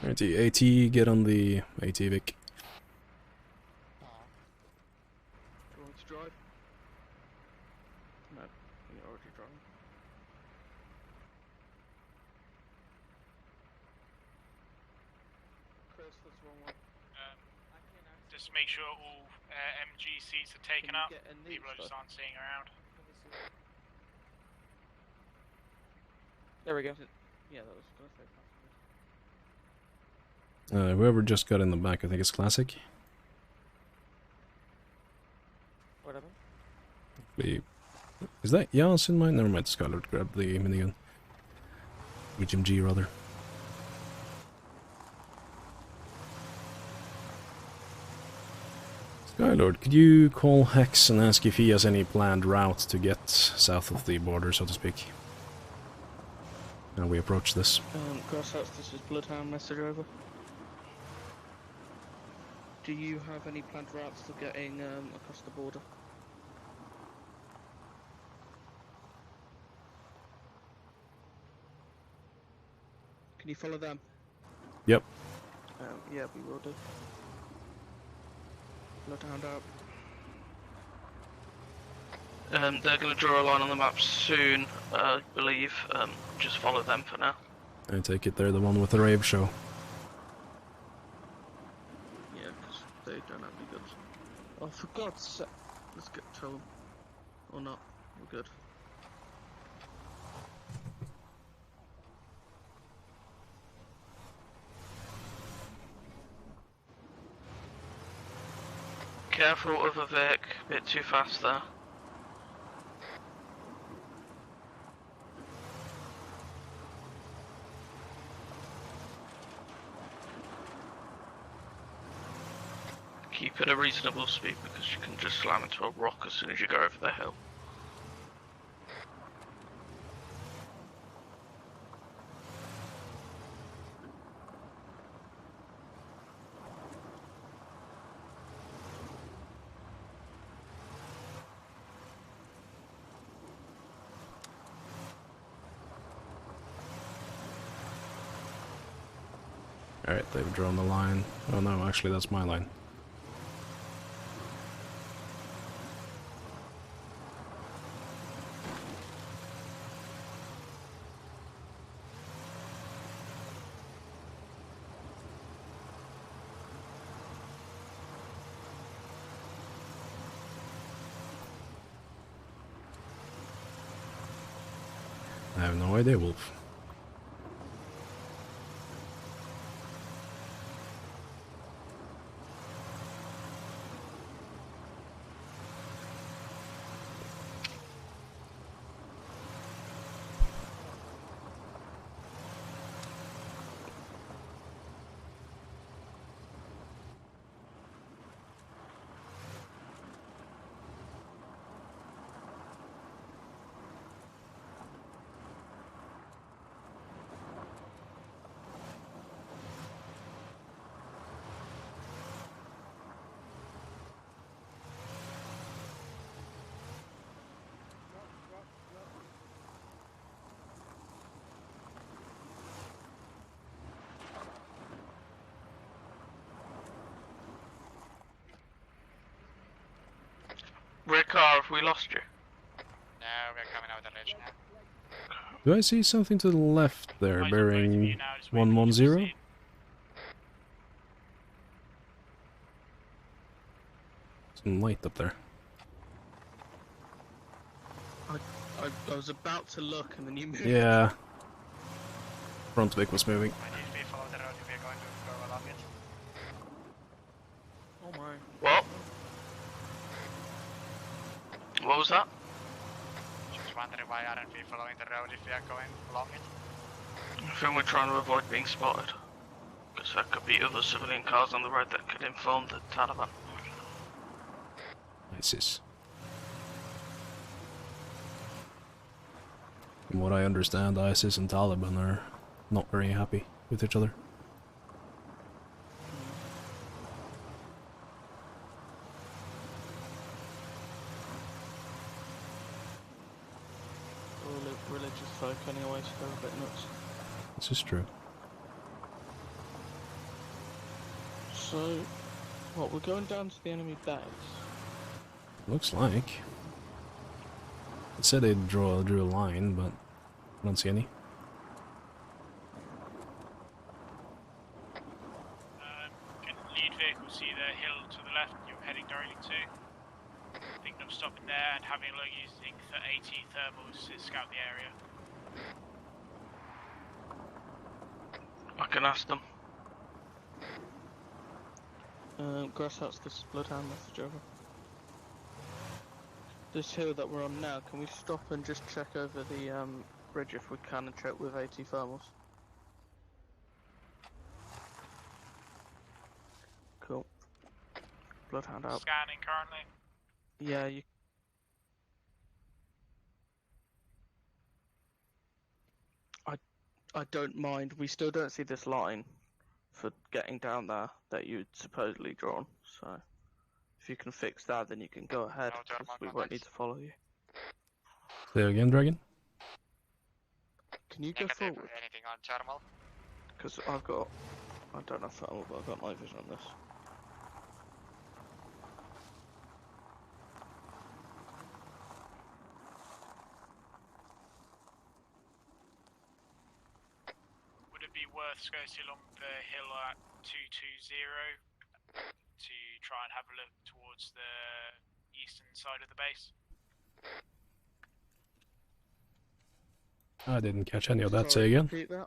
Alrighty, AT, get on the AT Vic. Do you want to drive? No, you're already driving. Chris, that's the wrong one. Just make sure all MG seats are taken up. People just aren't seeing around. There we go. Yeah, that was gonna say fast. Whoever just got in the back, I think it's Classic. Whatever. Is that Yas in mine? Never mind, Skylord grabbed the minigun. HMG, rather. Skylord, could you call Hex and ask if he has any planned route to get south of the border, so to speak? Now we approach this. Grasshats, this is Bloodhound, message over. Do you have any planned routes to getting across the border? Can you follow them? Yep. Yeah, we will do. Bloodhound out. They're going to draw a line on the map soon, I believe. Just follow them for now. I take it they're the one with the rave show. Yeah, because they don't have any guns. Oh, for God's sake. Let's get to them. Or not. We're good. Careful of a Vic, bit too fast there. Keep at a reasonable speed because you can just slam into a rock as soon as you go over the hill. Alright, they've drawn the line. Oh no, actually that's my line. I have no idea, Wolf. Rickar, have we lost you? No, we're coming out of the ridge now. Do I see something to the left there, bearing 110? Some light up there. I was about to look and then you moved. Yeah. Front Vic was moving. I need to be follow the road if we're going to go along it. Oh my. What? What was that? Just wondering why aren't we following the road if we are going along it? I think we're trying to avoid being spotted. Because there could be other civilian cars on the road that could inform the Taliban. ISIS. From what I understand, ISIS and Taliban are not very happy with each other. Religious folk anyway, so they're a bit nuts. This is true. So, what, we're going down to the enemy base? Looks like. It said they drew a line, but I don't see any. Can lead vehicle see the hill to the left you're heading directly to? Thinking of stopping there and having a look using 80 thermals to scout the area. I can ask them. Grasshats, this is Bloodhound, message over. This hill that we're on now, can we stop and just check over the bridge if we can and check with 80 thermals? Cool. Bloodhound out. Scanning currently. Yeah, you... I don't mind. We still don't see this line for getting down there that you'd supposedly drawn, so if you can fix that, then you can go ahead, because we won't need to follow you. Say again, Dragon? Can you go forward? Anything on thermal? Because I've got... I don't have thermal, but I've got night vision on this. Would it be worth scouting along the hill at 220 to try and have a look towards the eastern side of the base? I didn't catch any of that. Say again. Repeat that.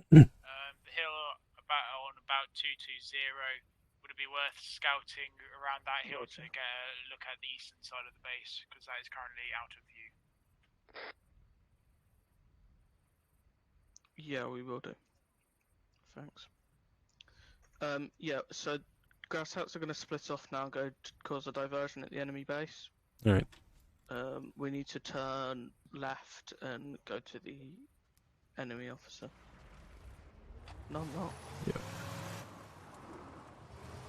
The hill about 220. Would it be worth scouting around that hill to get a look at the eastern side of the base, because that is currently out of view? Yeah, we will do. Thanks. Yeah, so Grasshats are going to split off now and go to cause a diversion at the enemy base. Alright. We need to turn left and go to the enemy officer. No, I'm not. Yeah.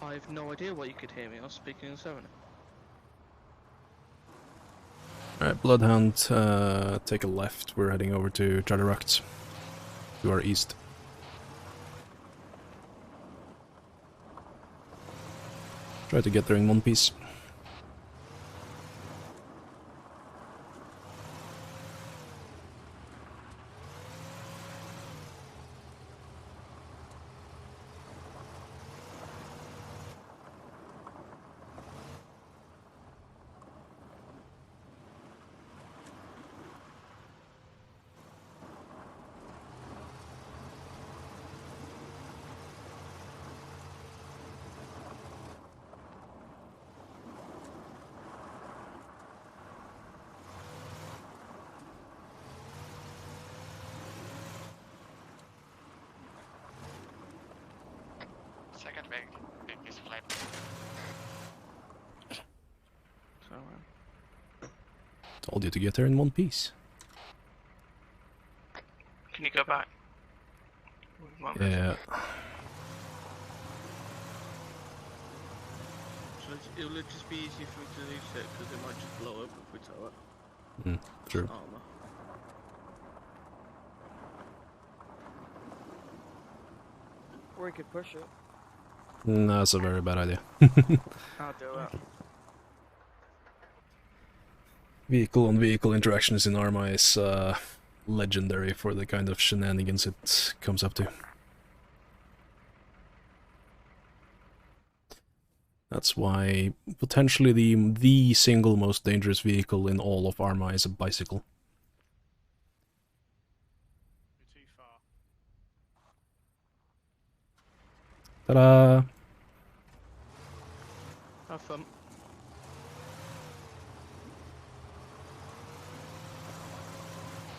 I have no idea why you could hear me. I was speaking in 70. Alright, Bloodhound, take a left. We're heading over to Charlie Rockets. To our east. Try to get there in one piece. Second big is flight. Told you to get there in one piece. Can you go back? Yeah. So it'll just be easy for me to lose it because it might just blow up if we tow it. True. Armor. Or we could push it. No, that's a very bad idea. I'll do it. Vehicle-on-vehicle interactions in Arma is legendary for the kind of shenanigans it comes up to. That's why potentially the single most dangerous vehicle in all of Arma is a bicycle. You're too far. Ta-da! Have fun.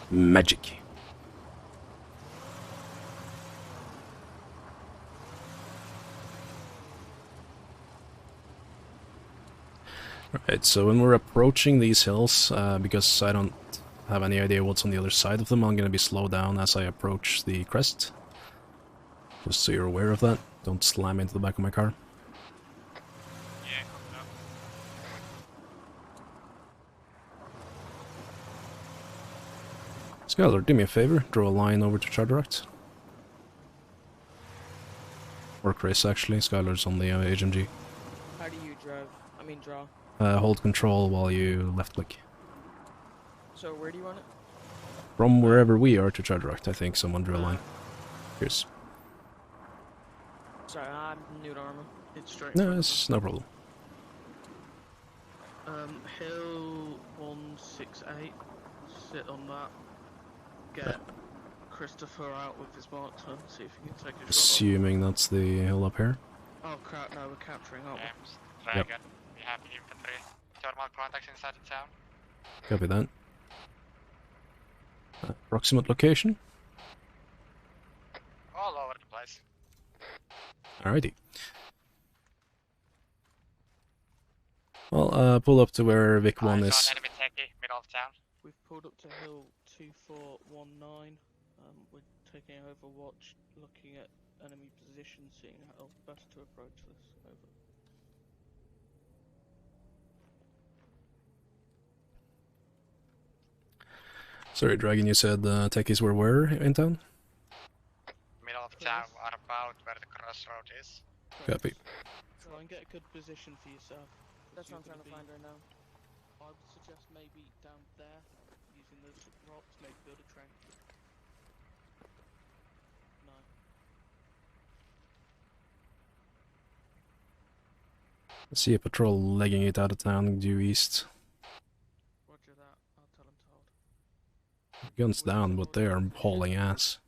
Magic. Right, so when we're approaching these hills, because I don't have any idea what's on the other side of them, I'm gonna be slowed down as I approach the crest. Just so you're aware of that. Don't slam into the back of my car. Yeah, copy that. Skylar, do me a favor, draw a line over to Chargeract. Or Chris, actually. Skylar's on the HMG. How do you drive? I mean, draw. Hold control while you left click. So where do you want it? From wherever we are to Chargeract, I think someone drew a line. Cheers. Sorry, I'm new to Arma. It's straight. No, it's no problem. Hill 168. Sit on that. Get Christopher out with his marksman. See if he can take a shot. Assuming that's the hill up here. Oh crap! No, we're capturing, aren't we? Dragon. We have infantry. Thermal contacts inside the town. Copy that. Approximate location? All over the place. Alrighty. Well, pull up to where Vic 1 is. Enemy techie, middle of town. We've pulled up to Hill 2419. We're taking overwatch, looking at enemy position, seeing how best to approach this. Over. Sorry, Dragon, you said techies were where in town? Middle of town, about where the crossroad is. Copy. Try and get a good position for yourself. That's what I'm trying to find right now. I would suggest maybe down there, using those rocks, maybe build a trench. No. I see a patrol legging it out of town due east. Roger that, I'll tell him to hold. Guns down, but they are hauling ass.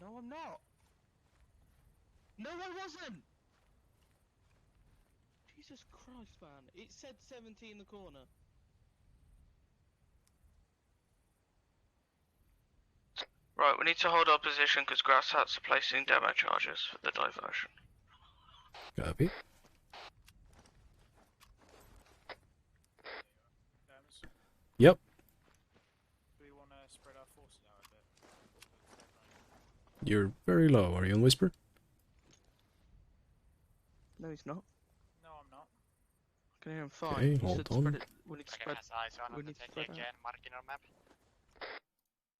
No, I'm not! No, I wasn't! Jesus Christ, man. It said 70 in the corner. Right, we need to hold our position because Grasshats are placing demo charges for the diversion. Copy. Yep. Do we want to spread our forces out a bit? You're very low. Are you on Whisper? No, he's not. No, I'm not. I can hear him fine. Okay, You hold said on. spread it. We need to Dragon spread. has eyes on We the need to techie spread again, out. marking our map.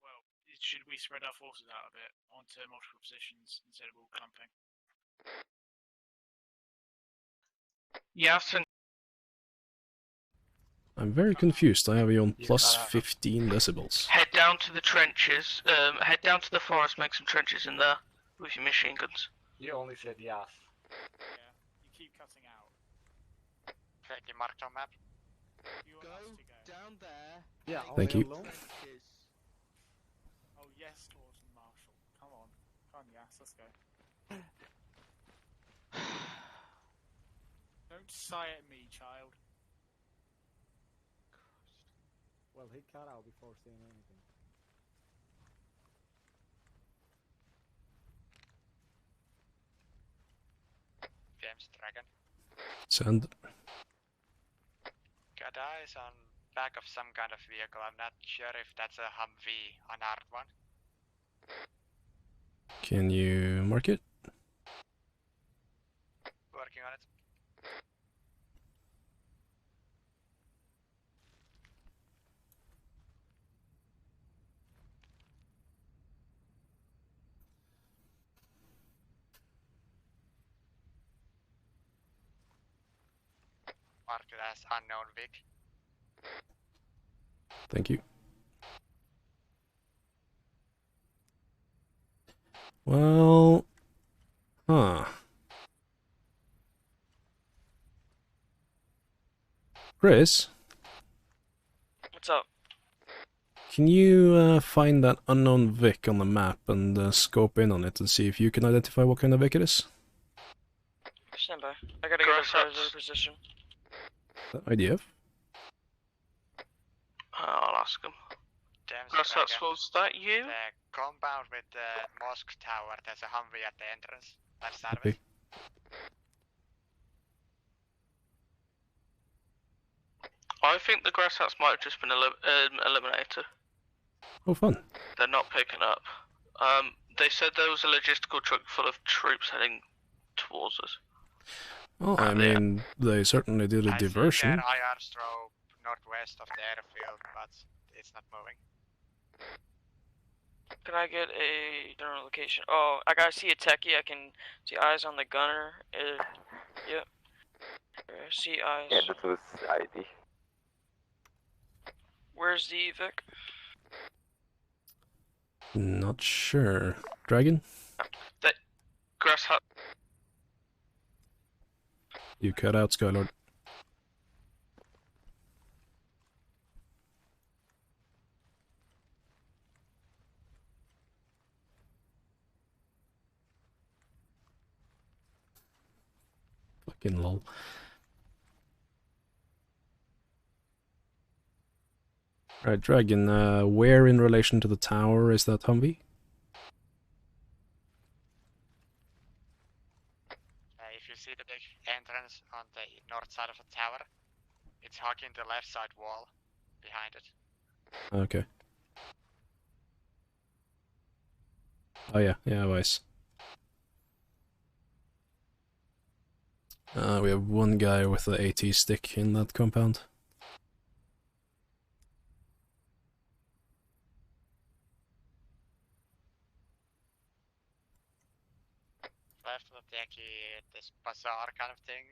Well, should we spread our forces out a bit onto multiple positions instead of all clumping? Yes, and I'm very confused. I have you on plus 15 decibels. head down to the trenches. Head down to the forest, make some trenches in there with your machine guns. You only said yes. Yeah, you keep cutting out. Okay, you marked on map. You want us to go? Down there. Yeah, Thank you. alone. Oh yes, Gordon Marshall. Come on, yes, let's go. Don't sigh at me, child. Well, he cut out before saying anything. James Dragon. Send. Got eyes on back of some kind of vehicle. I'm not sure if that's a Humvee, unarmed one. Can you mark it? Working on it. Marked it as unknown Vic. Thank you. Well... Huh. Chris? What's up? Can you find that unknown Vic on the map and scope in on it and see if you can identify what kind of Vic it is? Stand by. I gotta get a further position. IDF? I'll ask him. Grasshats, was that you? The compound with the mosque tower, there's a Humvee at the entrance. Left side of it. I think the Grasshats might have just been eliminated. Oh, fun. They're not picking up. They said there was a logistical truck full of troops heading towards us. Well, I mean, they certainly did a I diversion. see their IR strobe northwest of the airfield, but it's not moving. Can I get a general location? Oh, I gotta see a techie. I can see eyes on the gunner. Yep. See eyes. Yeah, that was ID. Where's the Vic? Not sure. Dragon? That Grasshats. You cut out, Skylord. Fucking lol. Right, Dragon, where in relation to the tower is that Humvee? If you see the big entrance on the north side of the tower, it's hugging the left side wall behind it. Okay. Oh yeah, Vice. We have one guy with the AT stick in that compound. Left of the techie, this bazaar kind of thing.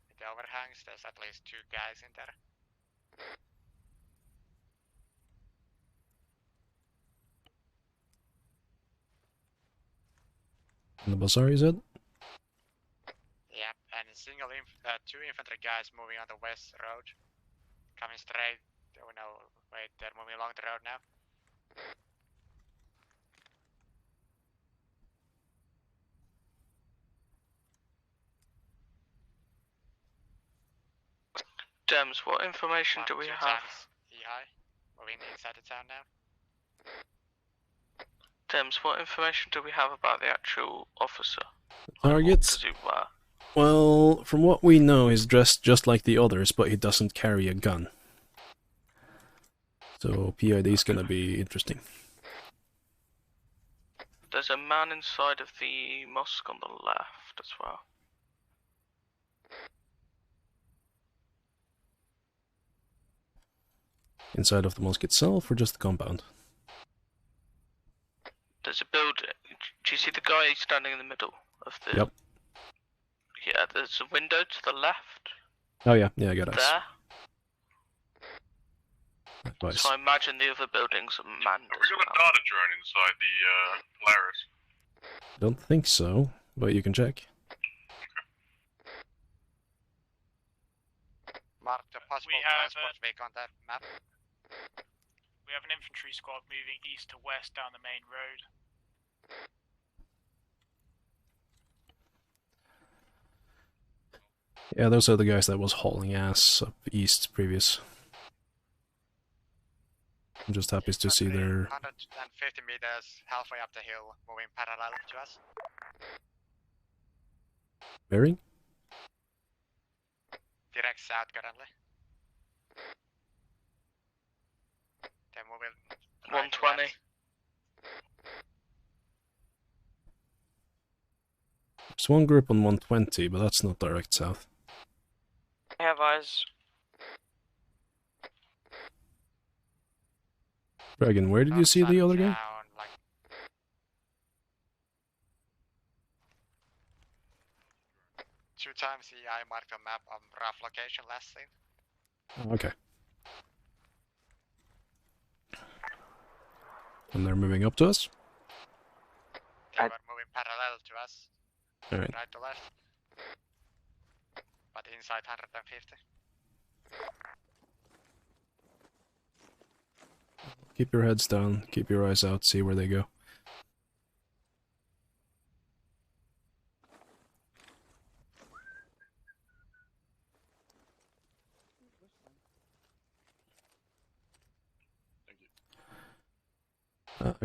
With the overhangs, there's at least 2 guys in there. In the bazaar, you said? Yep, and a 2 infantry guys moving on the west road. Coming straight. Oh no, wait, they're moving along the road now. Dems, what information do we have? EI, moving inside the town now. Dems, what information do we have about the actual officer? Targets? Well, from what we know, he's dressed just like the others, but he doesn't carry a gun. So PID's gonna be interesting. There's a man inside of the mosque on the left as well. Inside of the mosque itself, or just the compound? There's a building. Do you see the guy standing in the middle of the... Yep. Yeah, there's a window to the left. Oh yeah, I got eyes. There. Nice. So I imagine the other buildings are manned. Have we got a data drone inside the Polaris? Don't think so, but you can check. Mark the possible transport vehicle on that map. We have an infantry squad moving east to west down the main road. Yeah, those are the guys that was hauling ass up east previous. I'm just happy to see their... 150 meters halfway up the hill, moving parallel to us. bearing? Direct south currently. They're moving 120. There's one group on 120, but that's not direct south. I have eyes. Dragon, where did you see the other guy? Like 2 times I marked a map on rough location last scene. Oh, okay. And they're moving up to us? They were moving parallel to us. Alright. Right to left. But inside 150. Keep your heads down, keep your eyes out, see where they go.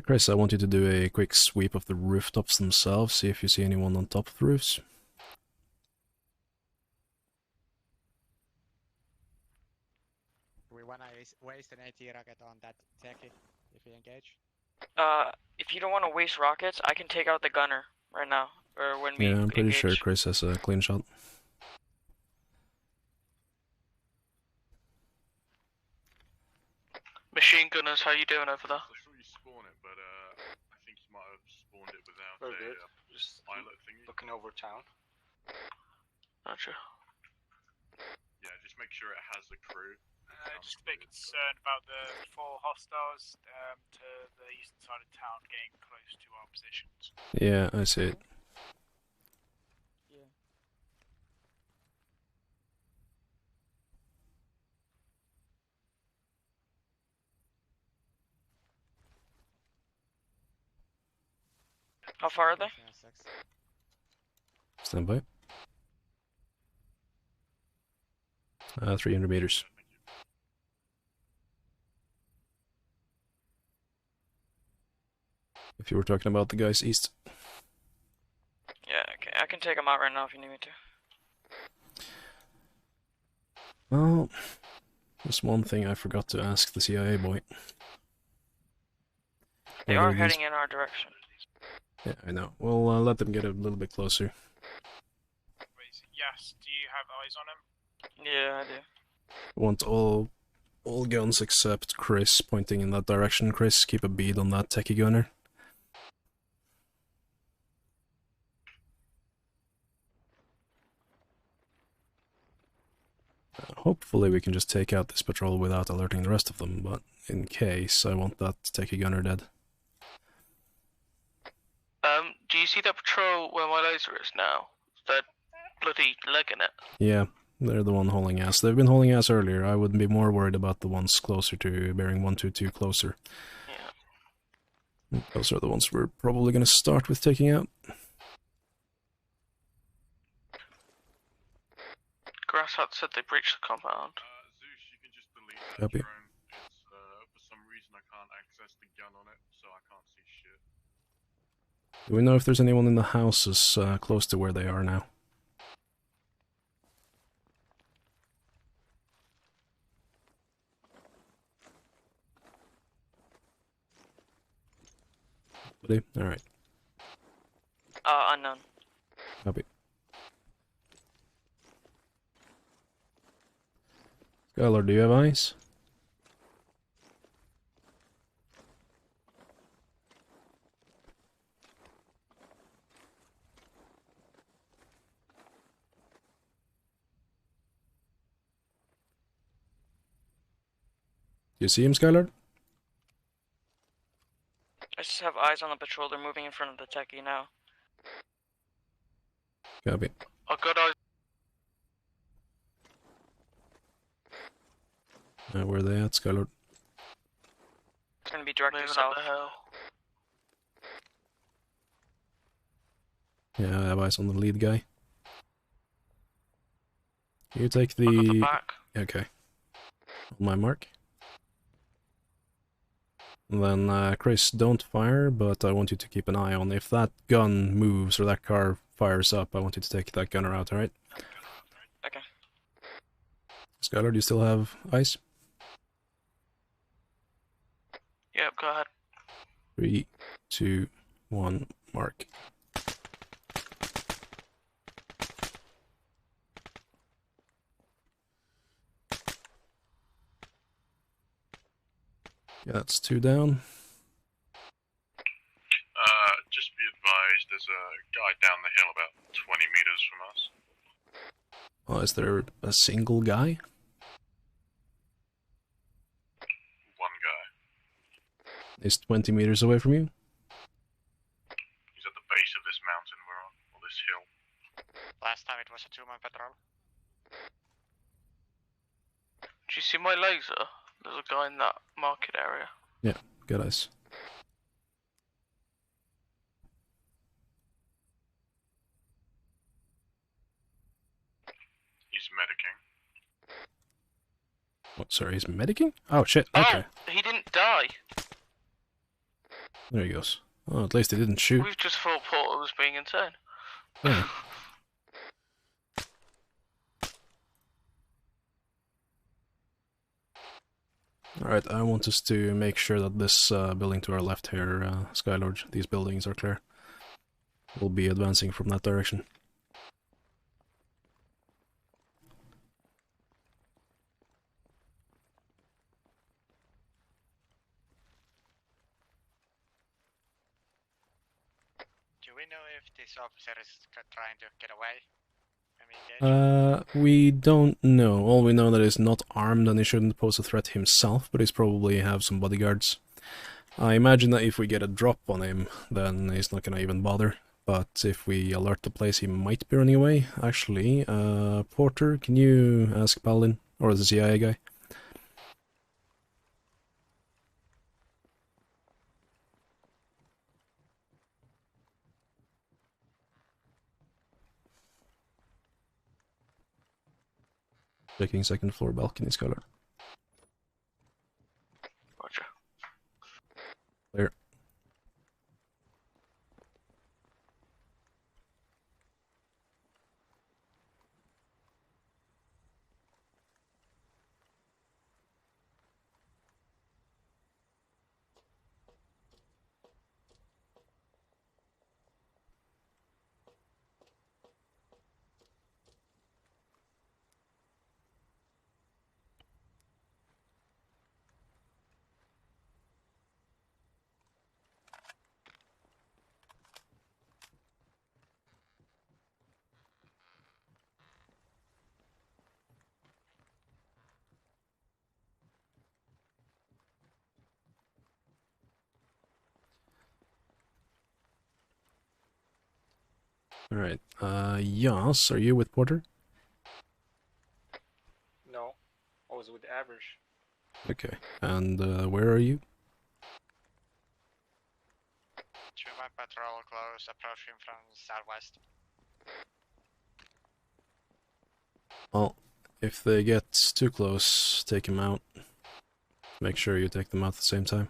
Chris, I want you to do a quick sweep of the rooftops themselves, see if you see anyone on top of the roofs. We wanna waste an AT rocket on that techie if we engage. If you don't want to waste rockets, I can take out the gunner right now. Or when we Yeah, I'm pretty engage. sure Chris has a clean shot. Machine gunners, how you doing over there? I saw you spawn it, but I think you might have spawned it without Just pilot thingy. looking over town. Gotcha. Yeah, just make sure it has a crew. Just a bit concerned about the 4 hostiles to the eastern side of town getting close to our positions. Yeah, I see it. How far are they? Stand by. 300 meters. If you were talking about the guys east. Yeah, okay. I can take them out right now if you need me to. Well, there's one thing I forgot to ask the CIA boy. They are heading in our direction. Yeah, I know. We'll let them get a little bit closer. Yes, do you have eyes on him? Yeah, I do. I want all guns except Chris pointing in that direction. Chris, keep a bead on that techie gunner. Hopefully we can just take out this patrol without alerting the rest of them, but in case, I want that techie gunner dead. Do you see that patrol where my laser is now? They're bloody legging it. Yeah, they're the one hauling ass. They've been hauling ass earlier. I would be more worried about the ones closer to bearing 122 closer. Yeah. Those are the ones we're probably going to start with taking out. Grasshats said they breached the compound. Zeus, you can just delete that Copy. drone. It's, for some reason I can't access the gun on it, so I can't see shit. Do we know if there's anyone in the houses close to where they are now? Alright. Unknown. Copy. Skylar, do you have eyes? you see him, Skylar? I just have eyes on the patrol. They're moving in front of the techie now. Copy. I've got eyes. Where are they at, Skylord? It's gonna be directly Moving south. up the hill. Yeah, I have eyes on the lead guy. You take I got the the... back. Okay. On my mark. And then, Chris, don't fire, but I want you to keep an eye on if that gun moves or that car fires up, I want you to take that gunner out, alright? Okay. Skylar, do you still have eyes? Yep, go ahead. 3, 2, 1, mark. Yeah, that's 2 down. Just be advised, there's a guy down the hill about 20 meters from us. Oh, is there a single guy? One guy. Is 20 meters away from you? He's at the base of this mountain we're on, or this hill. Last time it was a 2-man patrol. Do you see my laser? There's a guy in that market area. Yeah, good eyes. He's medicing. What, sorry, he's medicing? Oh, shit, okay. Oh, he didn't die. There he goes. Oh, at least he didn't shoot. We've just thought Porter was being insane. Yeah. Alright, I want us to make sure that this building to our left here, Skylord, these buildings are clear. We'll be advancing from that direction. Do we know if this officer is trying to get away? We don't know. All we know that he's not armed and he shouldn't pose a threat himself, but he's probably have some bodyguards. I imagine that if we get a drop on him, then he's not gonna even bother. But if we alert the place, he might be running away. Actually, Porter, can you ask Paladin, or the CIA guy? Checking second floor balcony, Scholar. Roger. Clear. Alright, Yas, are you with Porter? No, I was with Average. Okay, and where are you? 2-man patrol close, approaching from southwest. Well, if they get too close, take him out. Make sure you take them out at the same time.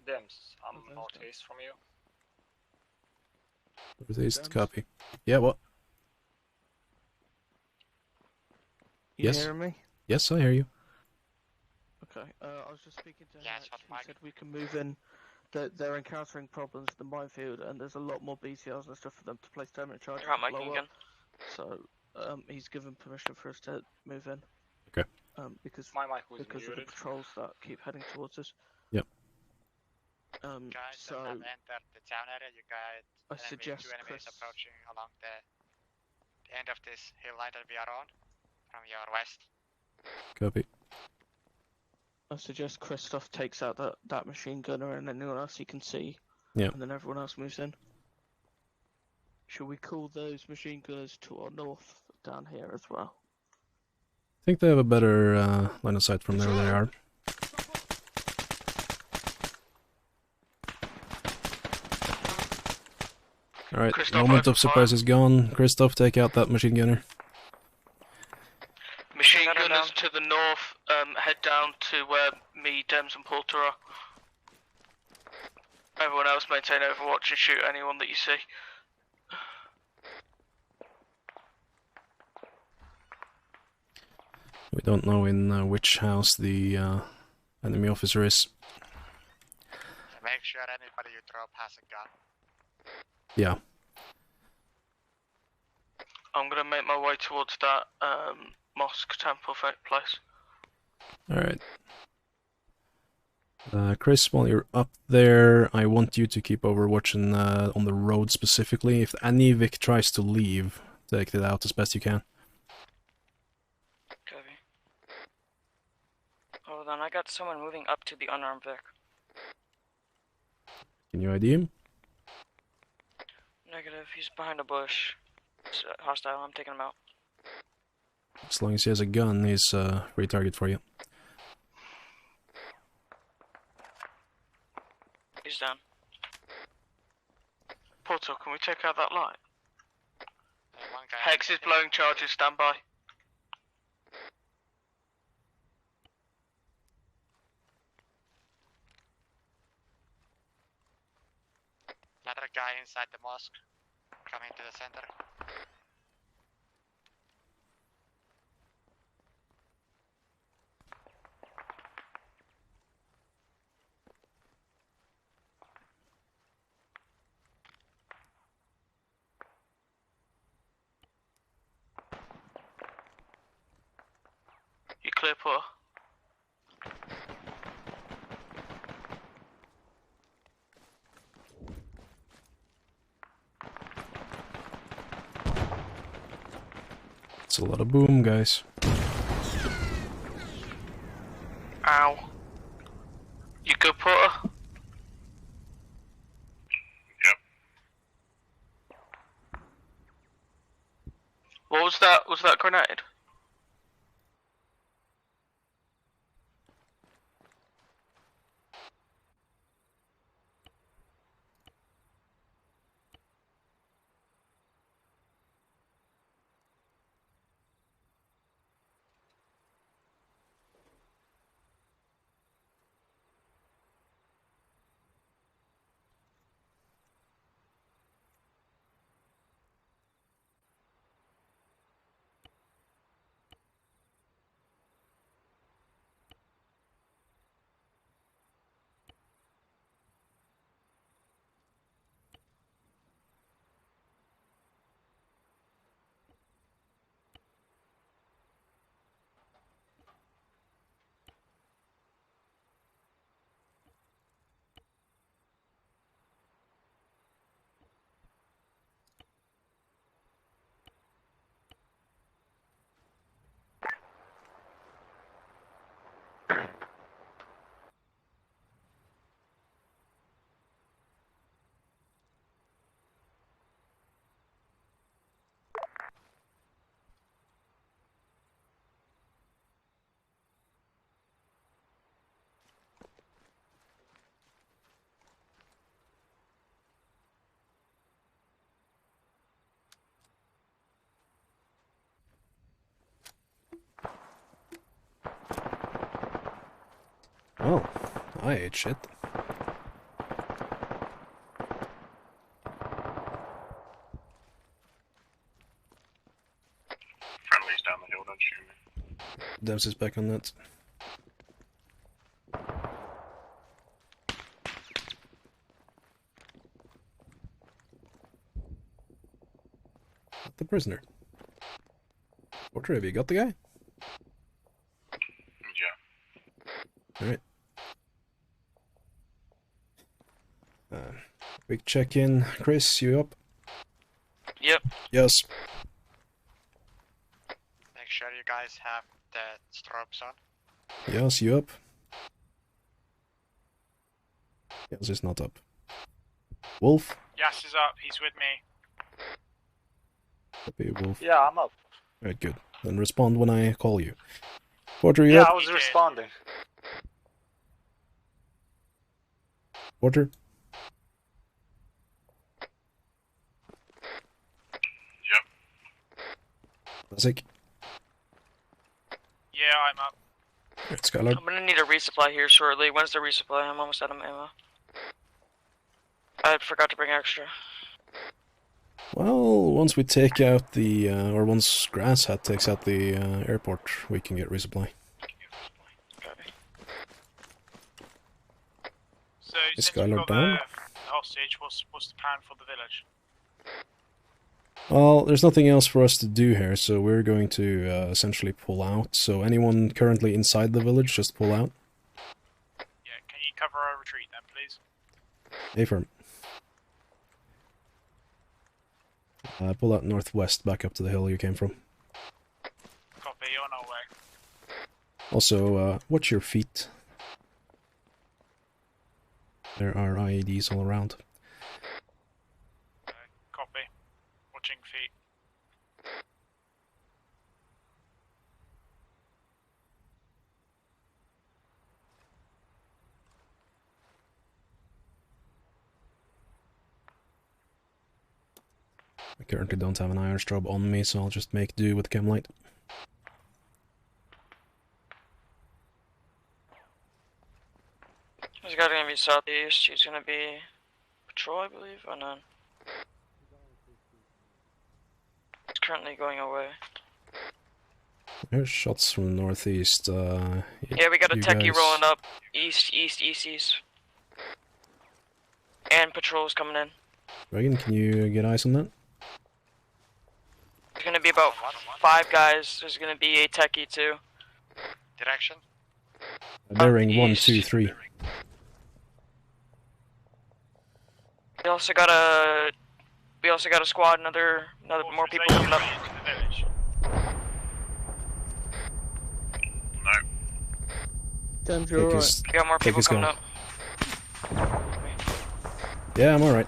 Dems, I'm northeast from you. Northeast, copy. Yeah, what? You Yes. hearing me? Yes, I hear you. Okay, I was just speaking to Hatch. He said we can move in. They're encountering problems with the minefield, and there's a lot more BTRs and stuff for them to place permanent charges. You're out, to Mike, blow again. up. So, he's given permission for us to move in. Okay. Because My mic was of the muted. patrols that keep heading towards us. Yep. Guys So that have entered the town area, you got I suggest two enemies Chris- approaching along the end of this hill line that we are on, from your west. Copy. I suggest Christoph takes out that machine gunner and anyone else he can see. Yeah. And then everyone else moves in. Should we call those machine gunners to our north down here as well? I think they have a better line of sight from where they are. Alright, moment of surprise is gone. Christoph, take out that machine gunner. Machine gunners to the north, head down to where me, Dems and Porter are. Everyone else maintain overwatch and shoot anyone that you see. We don't know in which house the enemy officer is. Make sure anybody you drop has a gun. Yeah. I'm gonna make my way towards that mosque temple place. Alright. Chris, while you're up there, I want you to keep overwatch on the road specifically. If any Vic tries to leave, take it out as best you can. Copy. Hold on, I got someone moving up to the unarmed Vic. Can you ID him? Negative, he's behind a bush. It's hostile, I'm taking him out. As long as he has a gun, he's a free target for you. He's down. Portal, can we check out that light? Hex is blowing charges, stand by. Another guy inside the mosque, coming to the center. You clear, Porter? It's a lot of boom, guys. Ow. You good, Porter? Yep. What was that? Was that grenade? Oh, I ate shit. Friendly's down the hill, don't shoot me. Devs is back on that. The prisoner. Porter, have you got the guy? Yeah. Alright. Quick check-in. Chris, you up? Yep. Yes. Make sure you guys have the strobes on. Yes, you up? Yes, is not up. Wolf? Yas is up, he's with me. Copy, Wolf. Yeah, I'm up. Alright, good. Then respond when I call you. Porter, you Yeah, up? I was responding. Porter? Classic? Yeah, I'm up. Alright, Skylar. I'm gonna need a resupply here shortly. When's the resupply? I'm almost out of ammo. I forgot to bring extra. Well, once we take out the, or once Grasshat takes out the airport, we can get resupply. So, Is since we've Skylar got down? the hostage, what's the plan for the village? Well, there's nothing else for us to do here, so we're going to essentially pull out. So anyone currently inside the village, just pull out. Yeah, can you cover our retreat then, please? Affirm. Pull out northwest, back up to the hill you came from. Copy, on our way. Also, watch your feet. There are IEDs all around. Copy. Watching feet. I currently don't have an iron strobe on me, so I'll just make do with Chemlight. This guy's gonna be southeast. He's gonna be patrol, I believe. Oh no. He's currently going away. There's shots from the northeast. Yeah, we got a techie guys... rolling up. East. And patrols coming in. Reagan, can you get eyes on that? There's gonna be about 5 guys. There's gonna be a techie too. Direction? Bearing 1, 2, 3. We also got a squad. Another more people coming up. James, you're alright. We got more people coming up. Yeah, I'm alright.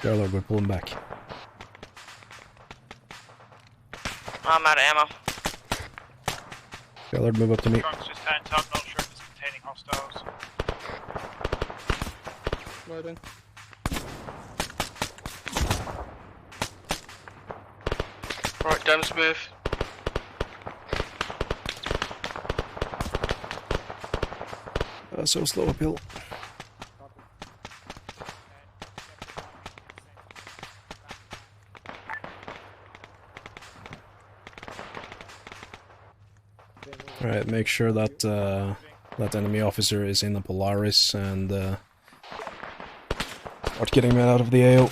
Skylar, we're pulling back. I'm out of ammo. Skylar, move up to me. Trunk's just turned up, not sure if it's containing hostiles. Loading. Right, Dems move. So slow uphill. Alright, make sure that that enemy officer is in the Polaris and start getting him out of the AO.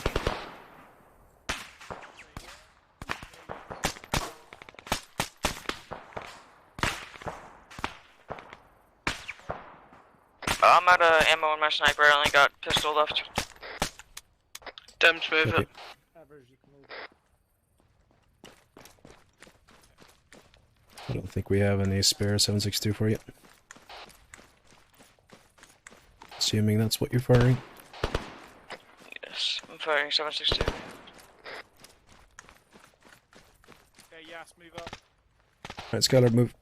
I'm out of ammo on my sniper. I only got pistol left. Dems move it. I don't think we have any spare 7.62 for you. Assuming that's what you're firing. Yes, I'm firing 7.62. Okay, Yas, move up. Alright, Skylar, move.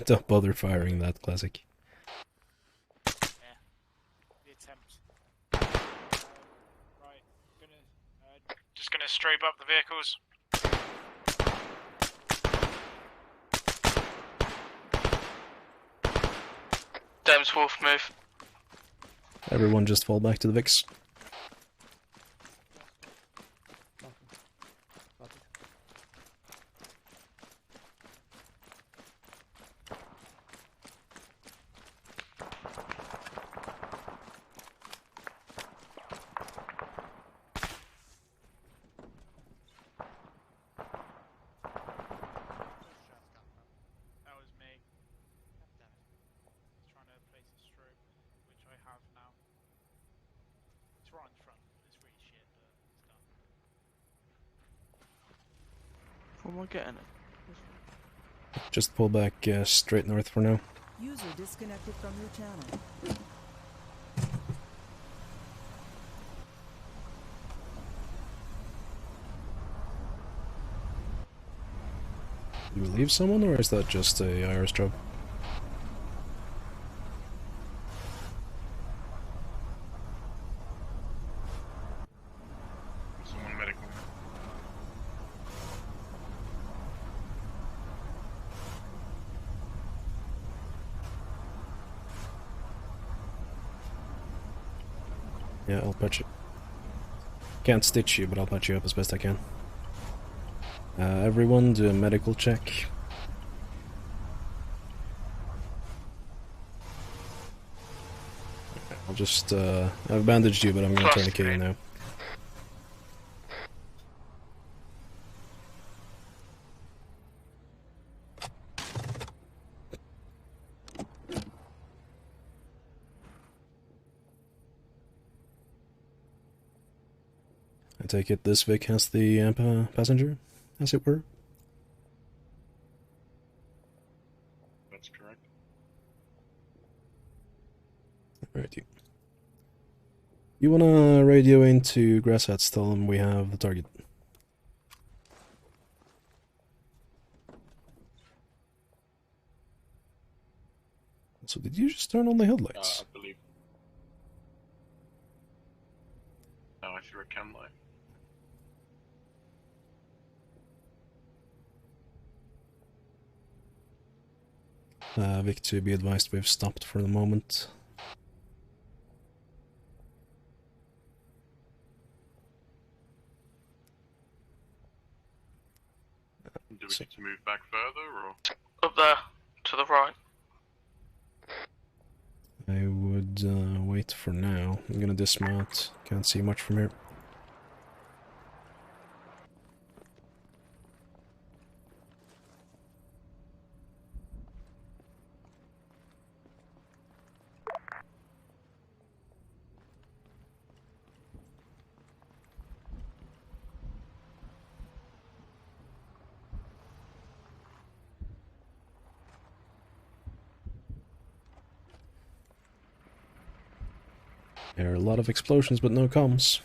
Don't bother firing that, classic. The attempt. Right, just gonna strabe up the vehicles. Dems Wolf move. Everyone just fall back to the Vix. That was me. Trying to place a strobe, which I have now. front. It's really shit, but it's done. Where am I getting it? Just pull back straight north for now. User disconnected from your channel. You relieve someone, or is that just a IRS job? Someone medical. Yeah, I'll patch it. Can't stitch you, but I'll patch you up as best I can. Everyone do a medical check. I'll just, I've bandaged you, but I'm gonna tourniquet you now. I take it this Vic has the passenger, as it were? That's correct. Alright, you wanna radio into Grasshats, tell them we have the target. So did you just turn on the headlights? I believe. No, I threw a cam light. Vic, to be advised, we've stopped for the moment. Do we need to move back further, or? Up there, to the right. I would wait for now. I'm gonna dismount. Can't see much from here. There are a lot of explosions, but no comms.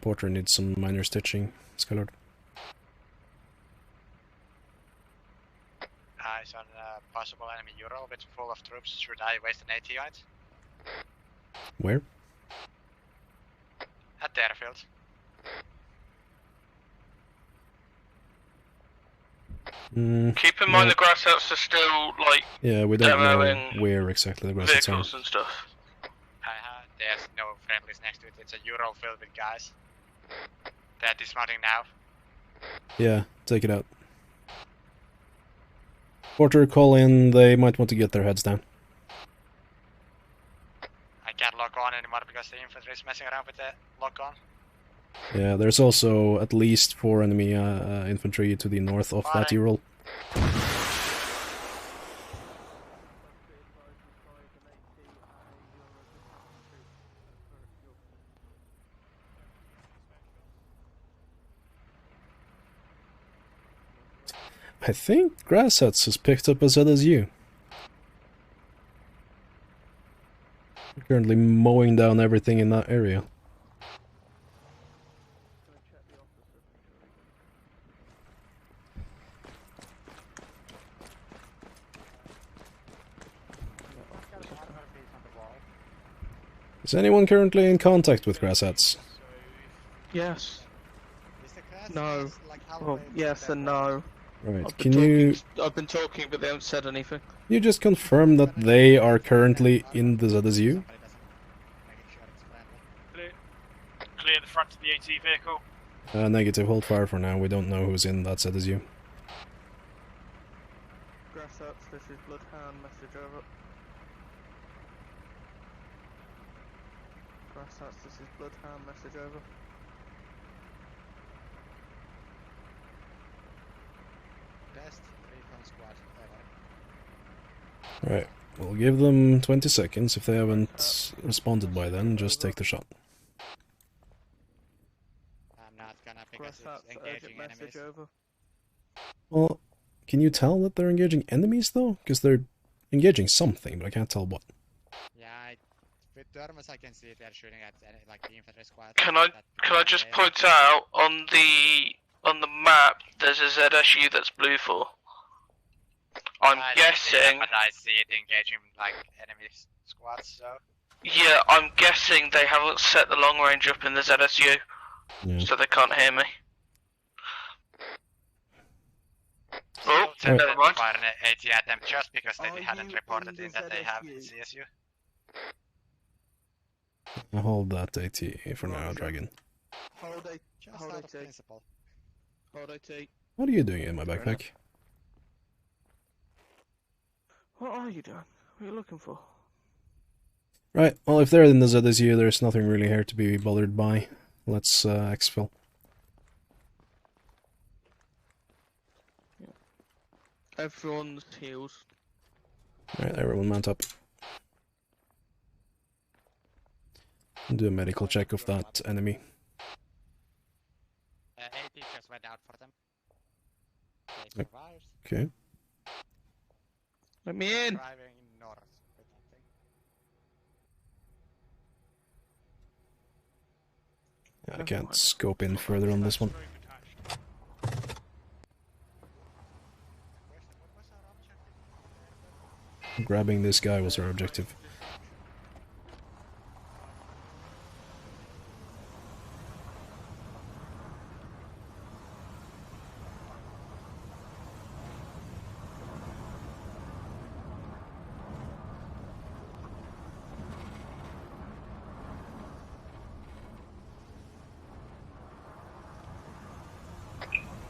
Porter needs some minor stitching. Skylord. Eyes on possible enemy Ural with full of troops. Should I waste an AT unit? Where? At the airfield. Keep in mind the Grasshats are still, like, yeah, we don't know demoing where exactly the Grasshats are. vehicles and stuff. There's no friendlies next to it. It's a Ural filled with guys. They're dismounting now. Yeah, take it out. Porter, call in. They might want to get their heads down. I can't lock on anymore because the infantry is messing around with the lock on. Yeah, there's also at least 4 enemy infantry to the north of that Ural. I think Grasshats has picked up as well as you. Currently mowing down everything in that area. Is anyone currently in contact with Grasshats? Yes. No. Well, yes and no. Right, I've been talking, but they haven't said anything. You just confirm that they are currently in the ZSU? Clear the front of the AT vehicle. Negative, hold fire for now. We don't know who's in that ZSU. Grasshats, this is Bloodhound, message over. Grasshats, this is Bloodhound, message over. Best recon squad ever. Right, We'll give them 20 seconds. If they haven't responded by then, just take the shot. I'm not gonna because Grasshats, it's engaging message enemies. over. Well, can you tell that they're engaging enemies, though? Because they're engaging something, but I can't tell what. Yeah, with thermos I can see they're shooting at like the infantry squad. Can I just point out on the map there's a ZSU that's blue for. I'm guessing. But I see it engaging like enemy squads. So. Yeah, I'm guessing they haven't set the long range up in the ZSU, so they can't hear me. Oh, never mind. Fire an AT at them just because they hadn't reported in that they have CSU. I'll hold that AT for now, Dragon. Hold AT. Just out of principle. Hold AT. What are you doing in my backpack? What are you doing? What are you looking for? Right, well, if they're in the ZSU, there's nothing really here to be bothered by. Let's exfil. Everyone's heals. Alright, everyone mount up. Do a medical check of that enemy. AT just went out for them. They survived. Okay. Let me in! Driving north. I can't scope in further on this one. Grabbing this guy was our objective.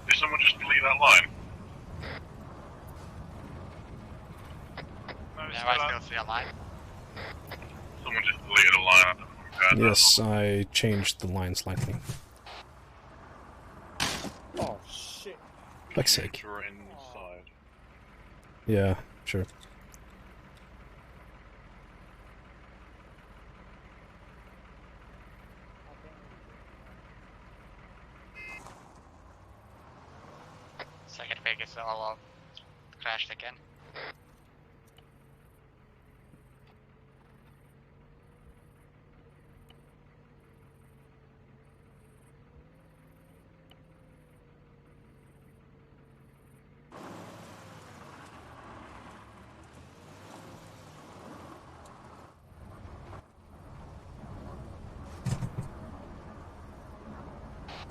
Did someone just delete that line? No, I still see a line. Someone just deleted a line. Yes, I changed the line slightly. Oh shit. Fuck's sake. Inside. Yeah, sure. Second biggest all crashed again.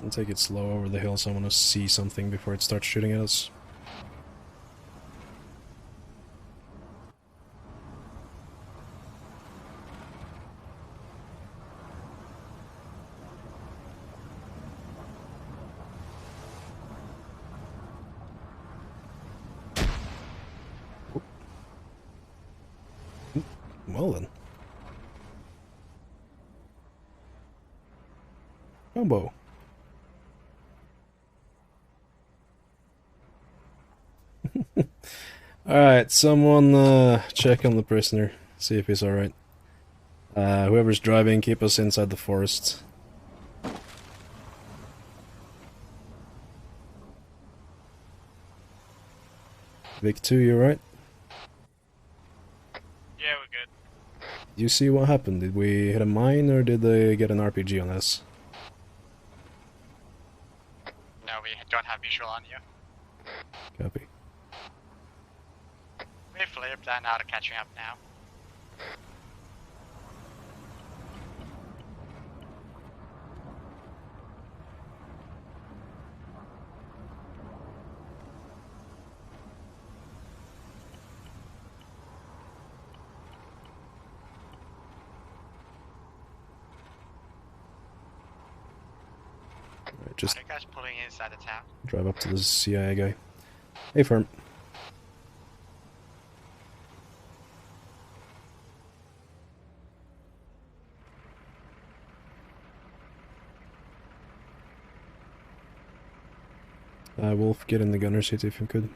I'll take it slow over the hill so I want to see something before it starts shooting at us. Well then. Combo. Alright, someone check on the prisoner. See if he's alright. Whoever's driving, keep us inside the forest. Vic 2, you alright? Yeah, we're good. Do you see what happened? Did we hit a mine or did they get an RPG on us? No, we don't have visual on you. Copy. We flipped and are catching up now. Alright, just Are you guys pulling inside the town? drive up to the CIA guy. Hey, firm. Wolf, get in the gunner seat if you could.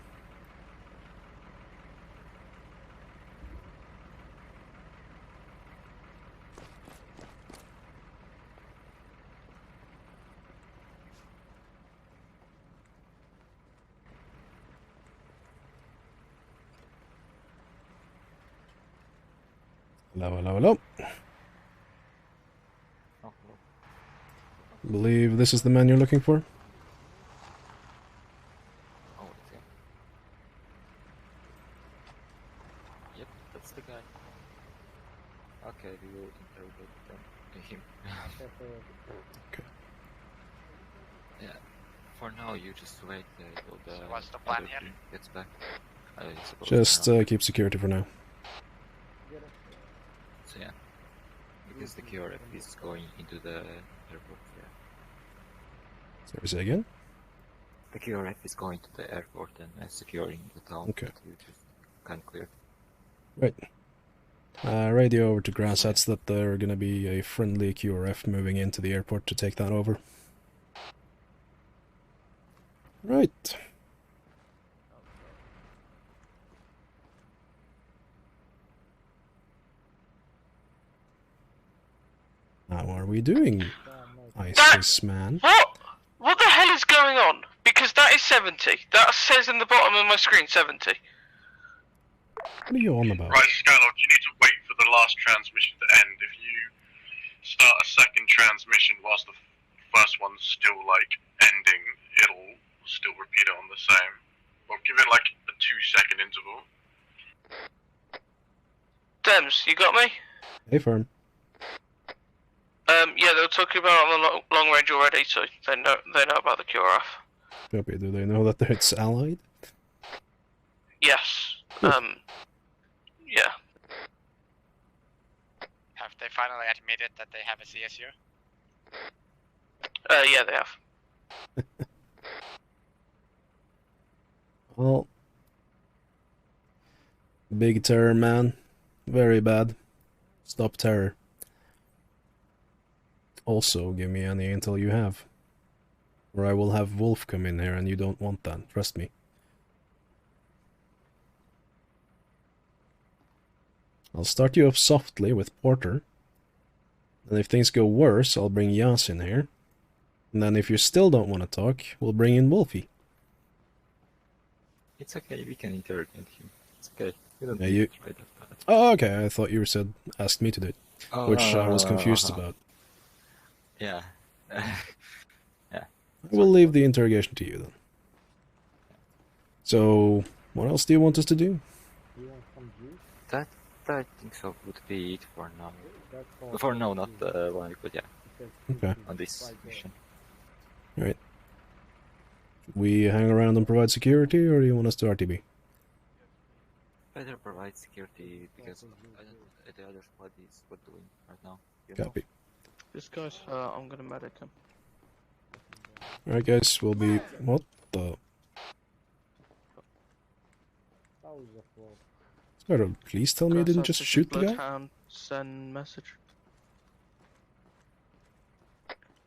Hello, hello, hello. Believe this is the man you're looking for? Oh, okay. Yep, that's the guy. Okay, we will interrogate him. Okay. Yeah. For now, you just wait till the So what's the plan other here? team gets back. I suppose. Just keep security for now. So yeah, because the QRF is going into the airport. Yeah. Sorry, say again? The QRF is going to the airport and securing the town. Okay. You just can't clear. Right. Radio over to Grasshats that there are going to be a friendly QRF moving into the airport to take that over. Right. How are we doing, ISIS man? What? What the hell is going on? Because that is 70. That says in the bottom of my screen 70. What are you on about? Right, Skylord, you need to wait for the last transmission to end. If you start a second transmission whilst the first one's still, like, ending, it'll still repeat it on the same. Well, give it, like, a 2-second interval. Dems, you got me? Hey, firm. Yeah, they were talking about it on the long range already, so they know about the QRF. Copy. Do they know that it's allied? Yes. Yeah. Have they finally admitted that they have a CSU? Yeah, they have. Well, big terror, man. Very bad. Stop terror. Also, give me any intel you have. Or I will have Wolf come in here and you don't want that. Trust me. I'll start you off softly with Porter. And if things go worse, I'll bring Yas in here. And then if you still don't want to talk, we'll bring in Wolfie. It's okay, we can interrogate him. It's okay. We don't Yeah, need you... to trade off that. Oh, okay. I thought you asked me to do it. Oh, which no, I was confused no. about. Yeah. Yeah. I will leave the interrogation to you then. So, what else do you want us to do? That I think so would be it for now. For now, not like, but yeah. Okay. On this mission. Alright. We hang around and provide security, or do you want us to RTB? Better provide security because I don't know the other squad is what doing right now. You know? Copy. This guy's, I'm gonna medic him. Alright guys, we'll be... What the... Scardo, please tell me you didn't just shoot the guy? Bloodhound, send message.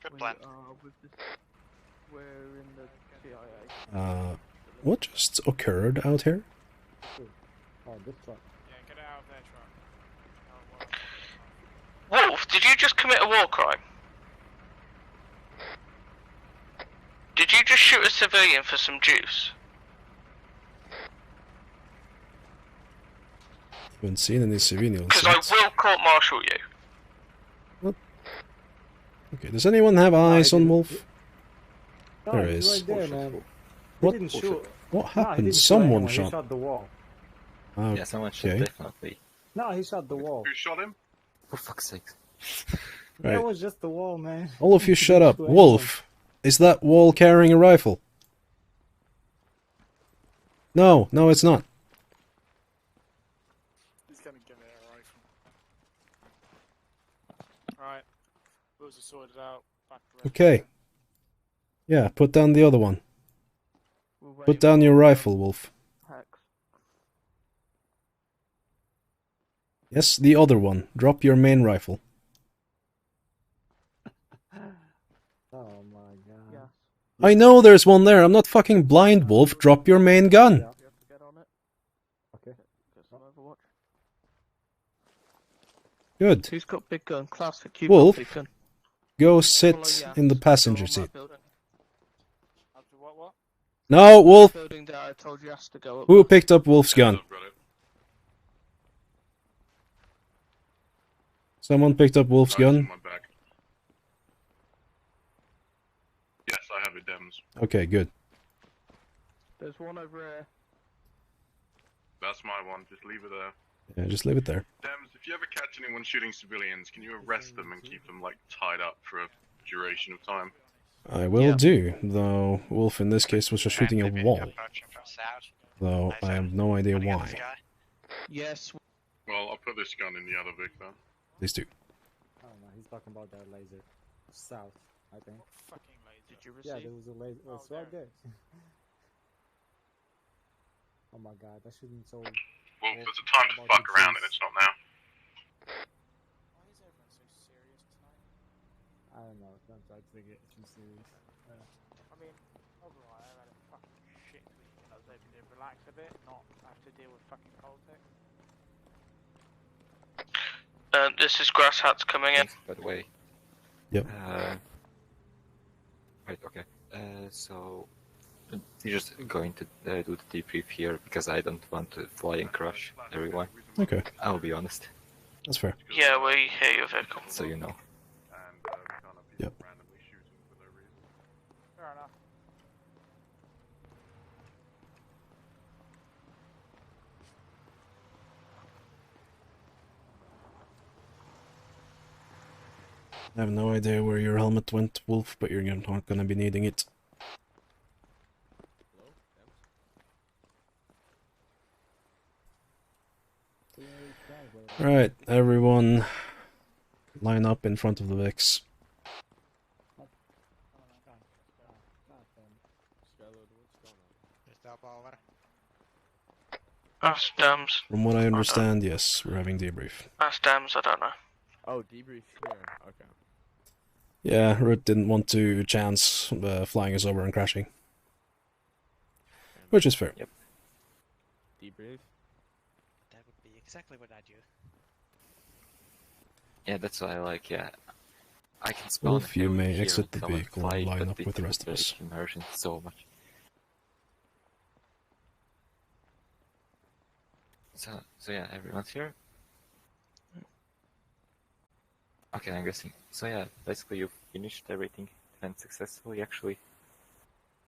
Good plan. We're in the CIA. What just occurred out here? Oh, this truck. Yeah, get out of their truck. Wolf, did you just commit a war crime? Did you just shoot a civilian for some juice? Haven't seen any civilians. Because I will court-martial you. What? Okay, does anyone have eyes on Wolf? No, There he's is. right there, man. What? He didn't shoot. What No, he happened? didn't shoot Someone anyone. shot. He shot the wall. Yeah, someone should definitely. No, he shot the wall. Who shot him? For fuck's sake. Right. That was just the wall, man. All of you He shut didn't up. shoot Wolf, is that wall carrying a rifle? No, no it's not. He's gonna give it a rifle. Right. Those are sorted out. Back to Okay. Yeah, put down the other one. Put down your rifle, Wolf. Yes, the other one. Drop your main rifle. Oh my god. I know there's one there. I'm not fucking blind, Wolf. Drop your main gun. Okay. Good. Who's got big gun? Classic. You've Wolf, got big gun. go sit in the passenger seat. what? No, Wolf. Building that I told you has to go up. Who picked up Wolf's gun? Someone picked up Wolf's gun? My back. Yes, I have it, Dems. Okay, good. There's one over here. That's my one, just leave it there. Yeah, just leave it there. Dems, if you ever catch anyone shooting civilians, can you arrest them and keep them, like, tied up for a duration of time? I will do, though Wolf in this case was just shooting a wall. Though I have no idea why. Yes. Well, I'll put this gun in the other Vic then. These two. Oh no, he's talking about that laser. South, I think. Fucking laser. Did you Yeah, there was a laser. Oh, it's right there. Oh my god, that shouldn't so. Well, there's a time to fuck around and it's not now. Why is everyone so serious tonight? I don't know, sometimes they get too serious. I mean, overall, I've had a fucking shit week and I was able to relax a bit, not have to deal with fucking politics. This is Grasshats coming in. By the way. Yep. Right, okay. So, you're just going to do the debrief here because I don't want to fly and crush everyone. Okay. I'll be honest. That's fair. Yeah, we hear your vehicle. So you know. Yep. Fair enough. I have no idea where your helmet went, Wolf, but you're not gonna be needing it. Right, everyone line up in front of the Vix. Ask Dems. From what I understand, yes, we're having debrief. Ask Dems, I don't know. Oh, debrief here. Okay. Yeah, Root didn't want to chance flying us over and crashing. Which is fair. Yep. Debrief. That would be exactly what I do. Yeah, that's why I like, yeah. I can spawn Wolf, you may here exit the come and vehicle and fly, line but up it with the rest of us. Immersion so much. So yeah, everyone's here. Okay, I'm guessing. So yeah, basically you finished everything. It went successfully, actually.